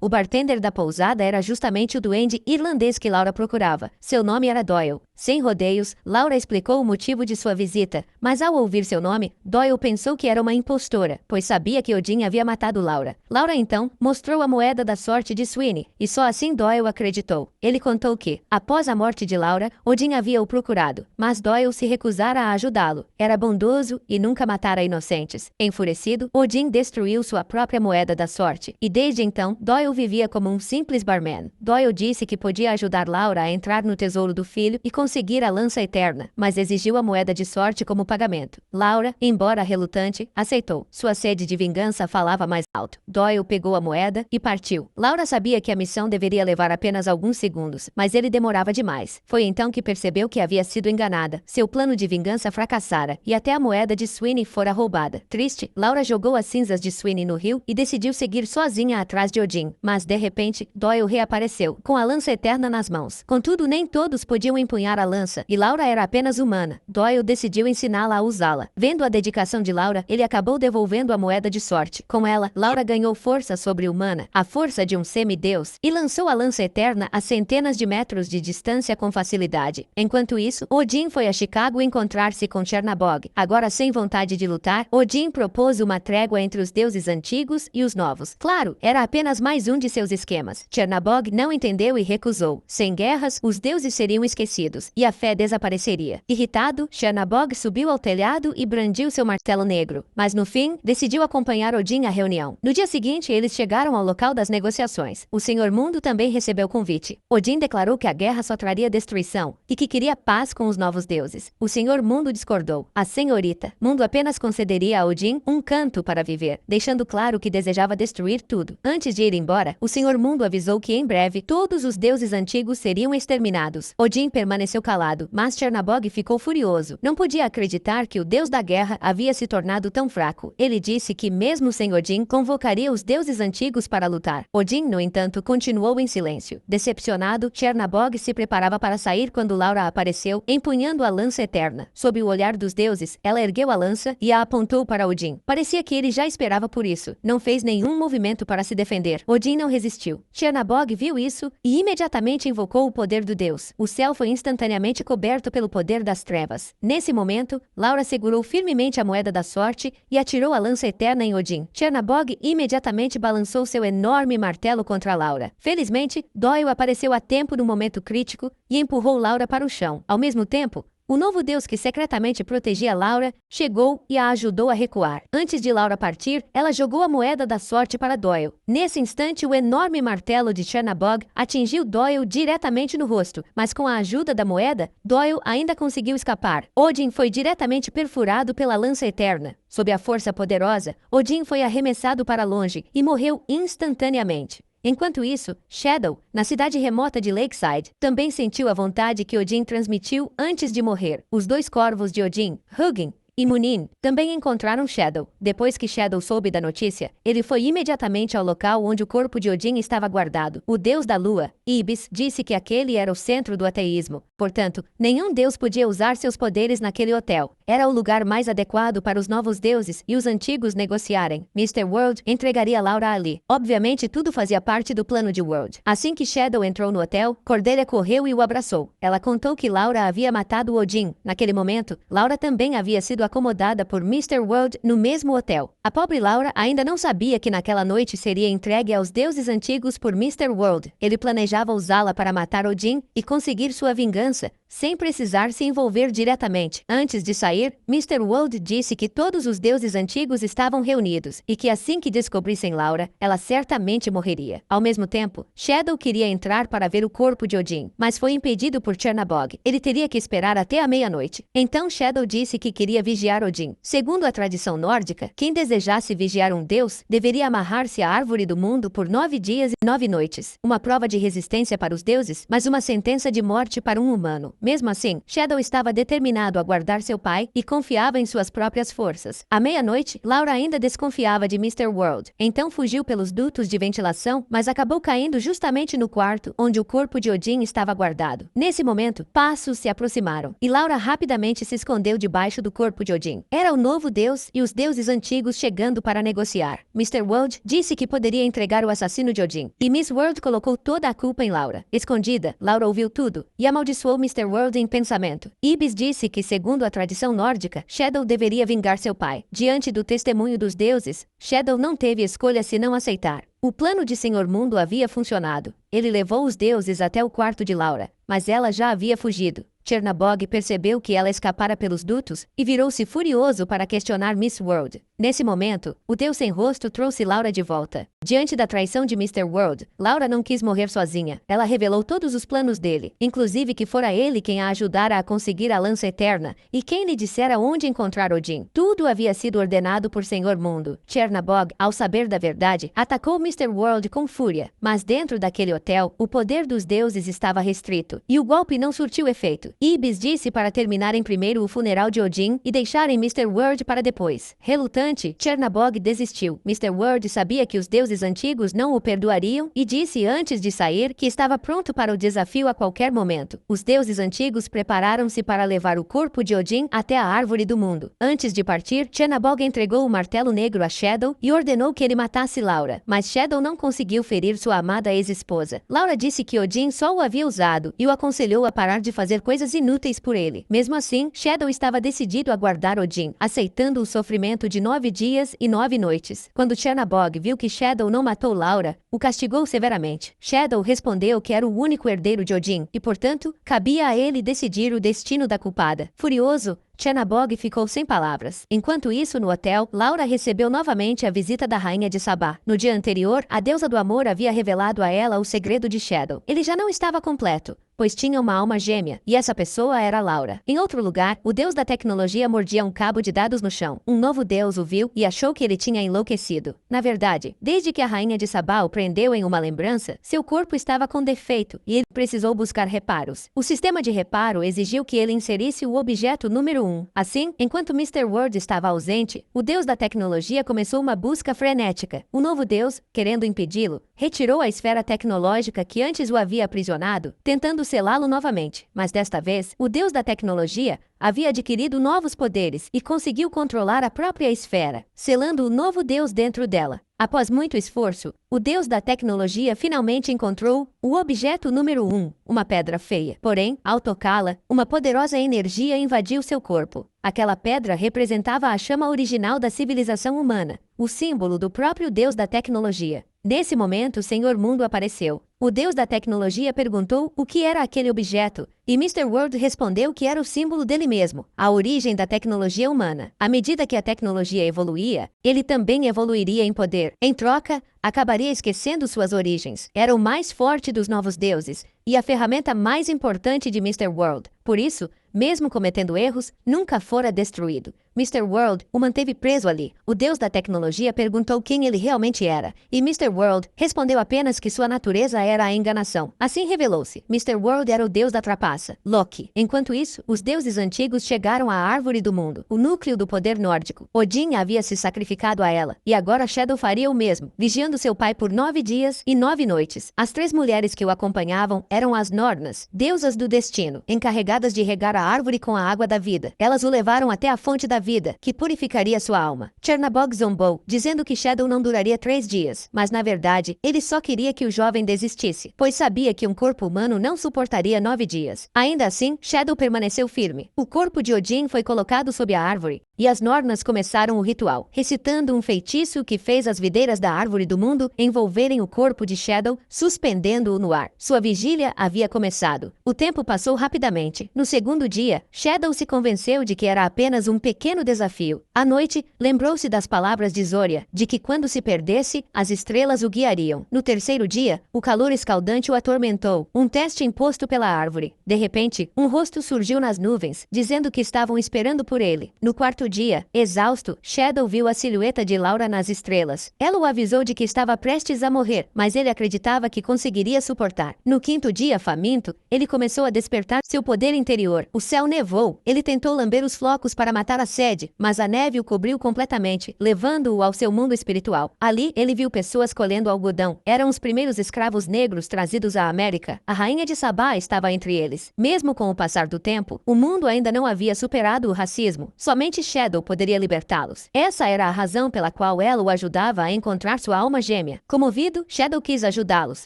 O bartender da pousada era justamente o duende irlandês que Laura procurava. Seu nome era Doyle. Sem rodeios, Laura explicou o motivo de sua visita, mas ao ouvir seu nome, Doyle pensou que era uma impostora, pois sabia que Odin havia matado Laura. Laura então mostrou a moeda da sorte de Sweeney, e só assim Doyle acreditou. Ele contou que, após a morte de Laura, Odin havia o procurado, mas Doyle se recusara a ajudá-lo. Era bondoso e nunca matara inocentes. Enfurecido, Odin destruiu sua própria moeda da sorte, e desde então, Doyle vivia como um simples barman. Doyle disse que podia ajudar Laura a entrar no tesouro do filho e conseguir a lança eterna, mas exigiu a moeda de sorte como pagamento. Laura, embora relutante, aceitou. Sua sede de vingança falava mais alto. Doyle pegou a moeda e partiu. Laura sabia que a missão deveria levar apenas alguns segundos, mas ele demorava demais. Foi então que percebeu que havia sido enganada. Seu plano de vingança fracassara e até a moeda de Sweeney fora roubada. Triste, Laura jogou as cinzas de Sweeney no rio e decidiu seguir sozinha atrás de Odin. Mas, de repente, Doyle reapareceu, com a lança eterna nas mãos. Contudo, nem todos podiam empunhar a lança, e Laura era apenas humana. Doyle decidiu ensiná-la a usá-la. Vendo a dedicação de Laura, ele acabou devolvendo a moeda de sorte. Com ela, Laura ganhou força sobre-humana, a força de um semideus, e lançou a lança eterna a centenas de metros de distância com facilidade. Enquanto isso, Odin foi a Chicago encontrar-se com Chernabog. Agora sem vontade de lutar, Odin propôs uma trégua entre os deuses antigos e os novos. Claro, era apenas mais um de seus esquemas. Chernabog não entendeu e recusou. Sem guerras, os deuses seriam esquecidos. Deus, e a fé desapareceria. Irritado, Chernabog subiu ao telhado e brandiu seu martelo negro, mas no fim, decidiu acompanhar Odin à reunião. No dia seguinte, eles chegaram ao local das negociações. O Senhor Mundo também recebeu o convite. Odin declarou que a guerra só traria destruição e que queria paz com os novos deuses. O Senhor Mundo discordou. A Senhorita Mundo apenas concederia a Odin um canto para viver, deixando claro que desejava destruir tudo. Antes de ir embora, o Senhor Mundo avisou que em breve todos os deuses antigos seriam exterminados. Odin permaneceu calado, mas Chernabog ficou furioso. Não podia acreditar que o deus da guerra havia se tornado tão fraco. Ele disse que mesmo sem Odin, convocaria os deuses antigos para lutar. Odin, no entanto, continuou em silêncio. Decepcionado, Chernabog se preparava para sair quando Laura apareceu, empunhando a lança eterna. Sob o olhar dos deuses, ela ergueu a lança e a apontou para Odin. Parecia que ele já esperava por isso. Não fez nenhum movimento para se defender. Odin não resistiu. Chernabog viu isso e imediatamente invocou o poder do deus. O céu foi instantaneamente coberto pelo poder das trevas. Nesse momento, Laura segurou firmemente a moeda da sorte e atirou a lança eterna em Odin. Chernabog imediatamente balançou seu enorme martelo contra Laura. Felizmente, Doyle apareceu a tempo no momento crítico e empurrou Laura para o chão. Ao mesmo tempo, o novo deus que secretamente protegia Laura chegou e a ajudou a recuar. Antes de Laura partir, ela jogou a moeda da sorte para Doyle. Nesse instante, o enorme martelo de Chernabog atingiu Doyle diretamente no rosto, mas com a ajuda da moeda, Doyle ainda conseguiu escapar. Odin foi diretamente perfurado pela lança eterna. Sob a força poderosa, Odin foi arremessado para longe e morreu instantaneamente. Enquanto isso, Shadow, na cidade remota de Lakeside, também sentiu a vontade que Odin transmitiu antes de morrer. Os dois corvos de Odin, Hugin e Munin, também encontraram Shadow. Depois que Shadow soube da notícia, ele foi imediatamente ao local onde o corpo de Odin estava guardado. O deus da lua, Ibis, disse que aquele era o centro do ateísmo. Portanto, nenhum deus podia usar seus poderes naquele hotel. Era o lugar mais adequado para os novos deuses e os antigos negociarem. Mr. World entregaria Laura ali. Obviamente, tudo fazia parte do plano de World. Assim que Shadow entrou no hotel, Cordelia correu e o abraçou. Ela contou que Laura havia matado Odin. Naquele momento, Laura também havia sido acomodada por Mr. World no mesmo hotel. A pobre Laura ainda não sabia que naquela noite seria entregue aos deuses antigos por Mr. World. Ele planejava usá-la para matar Odin e conseguir sua vingança, sem precisar se envolver diretamente. Antes de sair, Mr. World disse que todos os deuses antigos estavam reunidos e que assim que descobrissem Laura, ela certamente morreria. Ao mesmo tempo, Shadow queria entrar para ver o corpo de Odin, mas foi impedido por Chernabog. Ele teria que esperar até a meia-noite. Então Shadow disse que queria vigiar Odin. Segundo a tradição nórdica, quem desejasse vigiar um deus deveria amarrar-se à árvore do mundo por 9 dias e 9 noites. Uma prova de resistência para os deuses, mas uma sentença de morte para um humano. Mesmo assim, Shadow estava determinado a guardar seu pai e confiava em suas próprias forças. À meia-noite, Laura ainda desconfiava de Mr. World. Então fugiu pelos dutos de ventilação, mas acabou caindo justamente no quarto onde o corpo de Odin estava guardado. Nesse momento, passos se aproximaram e Laura rapidamente se escondeu debaixo do corpo de Odin. Era o novo deus e os deuses antigos chegando para negociar. Mr. World disse que poderia entregar o assassino de Odin, e Miss World colocou toda a culpa em Laura. Escondida, Laura ouviu tudo e amaldiçoou Mr. World em pensamento. Ibis disse que, segundo a tradição nórdica, Shadow deveria vingar seu pai. Diante do testemunho dos deuses, Shadow não teve escolha senão aceitar. O plano de Senhor Mundo havia funcionado. Ele levou os deuses até o quarto de Laura, mas ela já havia fugido. Chernabog percebeu que ela escapara pelos dutos e virou-se furioso para questionar Miss World. Nesse momento, o deus sem rosto trouxe Laura de volta. Diante da traição de Mr. World, Laura não quis morrer sozinha. Ela revelou todos os planos dele, inclusive que fora ele quem a ajudara a conseguir a lança eterna e quem lhe dissera onde encontrar Odin. Tudo havia sido ordenado por Senhor Mundo. Chernabog, ao saber da verdade, atacou Mr. World com fúria, mas dentro daquele hotel, o poder dos deuses estava restrito e o golpe não surtiu efeito. Ibis disse para terminarem primeiro o funeral de Odin e deixarem Mr. World para depois. Relutante, Chernabog desistiu. Mr. World sabia que os deuses antigos não o perdoariam e disse antes de sair que estava pronto para o desafio a qualquer momento. Os deuses antigos prepararam-se para levar o corpo de Odin até a árvore do mundo. Antes de partir, Chernabog entregou o martelo negro a Shadow e ordenou que ele matasse Laura, mas Shadow não conseguiu ferir sua amada ex-esposa. Laura disse que Odin só o havia usado e o aconselhou a parar de fazer coisas coisas inúteis por ele. Mesmo assim, Shadow estava decidido a guardar Odin, aceitando o sofrimento de 9 dias e 9 noites. Quando Chernabog viu que Shadow não matou Laura, o castigou severamente. Shadow respondeu que era o único herdeiro de Odin e, portanto, cabia a ele decidir o destino da culpada. Furioso, Chernabog ficou sem palavras. Enquanto isso, no hotel, Laura recebeu novamente a visita da rainha de Sabá. No dia anterior, a deusa do amor havia revelado a ela o segredo de Shadow. Ele já não estava completo, pois tinha uma alma gêmea, e essa pessoa era Laura. Em outro lugar, o deus da tecnologia mordia um cabo de dados no chão. Um novo deus o viu e achou que ele tinha enlouquecido. Na verdade, desde que a rainha de Sabá o prendeu em uma lembrança, seu corpo estava com defeito e ele precisou buscar reparos. O sistema de reparo exigiu que ele inserisse o objeto número 1. Assim, enquanto Mr. World estava ausente, o deus da tecnologia começou uma busca frenética. O novo deus, querendo impedi-lo, retirou a esfera tecnológica que antes o havia aprisionado, tentando selá-lo novamente. Mas desta vez, o deus da tecnologia havia adquirido novos poderes e conseguiu controlar a própria esfera, selando o novo deus dentro dela. Após muito esforço, o deus da tecnologia finalmente encontrou o objeto número 1, uma pedra feia. Porém, ao tocá-la, uma poderosa energia invadiu seu corpo. Aquela pedra representava a chama original da civilização humana, o símbolo do próprio deus da tecnologia. Nesse momento, o Senhor Mundo apareceu. O deus da tecnologia perguntou o que era aquele objeto, e Mr. World respondeu que era o símbolo dele mesmo, a origem da tecnologia humana. À medida que a tecnologia evoluía, ele também evoluiria em poder. Em troca, acabaria esquecendo suas origens. Era o mais forte dos novos deuses e a ferramenta mais importante de Mr. World. Por isso, mesmo cometendo erros, nunca fora destruído. Mr. World o manteve preso ali. O deus da tecnologia perguntou quem ele realmente era, e Mr. World respondeu apenas que sua natureza era a enganação. Assim revelou-se. Mr. World era o deus da trapaça, Loki. Enquanto isso, os deuses antigos chegaram à árvore do mundo, o núcleo do poder nórdico. Odin havia se sacrificado a ela, e agora Shadow faria o mesmo, vigiando seu pai por 9 dias e 9 noites. As 3 mulheres que o acompanhavam eram as Nornas, deusas do destino, encarregadas de regar a árvore com a água da vida. Elas o levaram até a fonte da vida, que purificaria sua alma. Chernabog zombou, dizendo que Shadow não duraria 3 dias, mas na verdade, ele só queria que o jovem desistisse, pois sabia que um corpo humano não suportaria 9 dias. Ainda assim, Shadow permaneceu firme. O corpo de Odin foi colocado sob a árvore, e as Nornas começaram o ritual, recitando um feitiço que fez as videiras da árvore do mundo envolverem o corpo de Shadow, suspendendo-o no ar. Sua vigília havia começado. O tempo passou rapidamente. No segundo dia, Shadow se convenceu de que era apenas um pequeno desafio. À noite, lembrou-se das palavras de Zoria, de que quando se perdesse, as estrelas o guiariam. No terceiro dia, o calor escaldante o atormentou, um teste imposto pela árvore. De repente, um rosto surgiu nas nuvens, dizendo que estavam esperando por ele. No quarto dia, exausto, Shadow viu a silhueta de Laura nas estrelas. Ela o avisou de que estava prestes a morrer, mas ele acreditava que conseguiria suportar. No quinto dia, faminto, ele começou a despertar seu poder interior. O céu nevou. Ele tentou lamber os flocos para matar a sede, mas a neve o cobriu completamente, levando-o ao seu mundo espiritual. Ali, ele viu pessoas colhendo algodão. Eram os primeiros escravos negros trazidos à América. A rainha de Sabá estava entre eles. Mesmo com o passar do tempo, o mundo ainda não havia superado o racismo. Somente Shadow poderia libertá-los. Essa era a razão pela qual ela o ajudava a encontrar sua alma gêmea. Comovido, Shadow quis ajudá-los,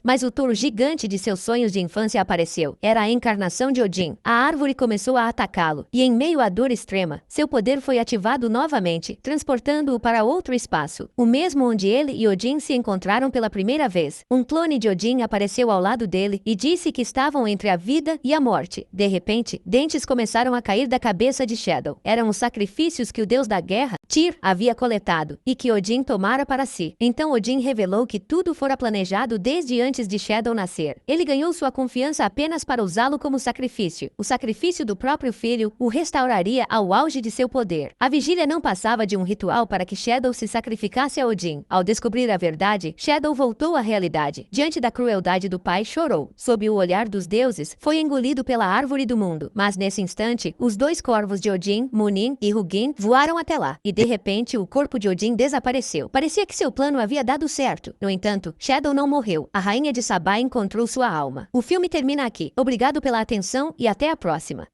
mas o touro gigante de seus sonhos de infância apareceu. Era a encarnação de Odin. A árvore começou a atacá-lo, e em meio à dor extrema, seu poder foi ativado novamente, transportando-o para outro espaço, o mesmo onde ele e Odin se encontraram pela primeira vez. Um clone de Odin apareceu ao lado dele e disse que estavam entre a vida e a morte. De repente, dentes começaram a cair da cabeça de Shadow. Eram os sacrifícios que o deus da guerra, Tyr, havia coletado, e que Odin tomara para si. Então Odin revelou que tudo fora planejado desde antes de Shadow nascer. Ele ganhou sua confiança apenas para usá-lo como sacrifício. O sacrifício do próprio filho o restauraria ao auge de seu poder. A vigília não passava de um ritual para que Shadow se sacrificasse a Odin. Ao descobrir a verdade, Shadow voltou à realidade. Diante da crueldade do pai, chorou. Sob o olhar dos deuses, foi engolido pela árvore do mundo. Mas nesse instante, os 2 corvos de Odin, Munin e Hugin, voaram até lá. E de repente, o corpo de Odin desapareceu. Parecia que seu plano havia dado certo. No entanto, Shadow não morreu. A rainha de Sabá encontrou sua alma. O filme termina aqui. Obrigado pela atenção e até a próxima.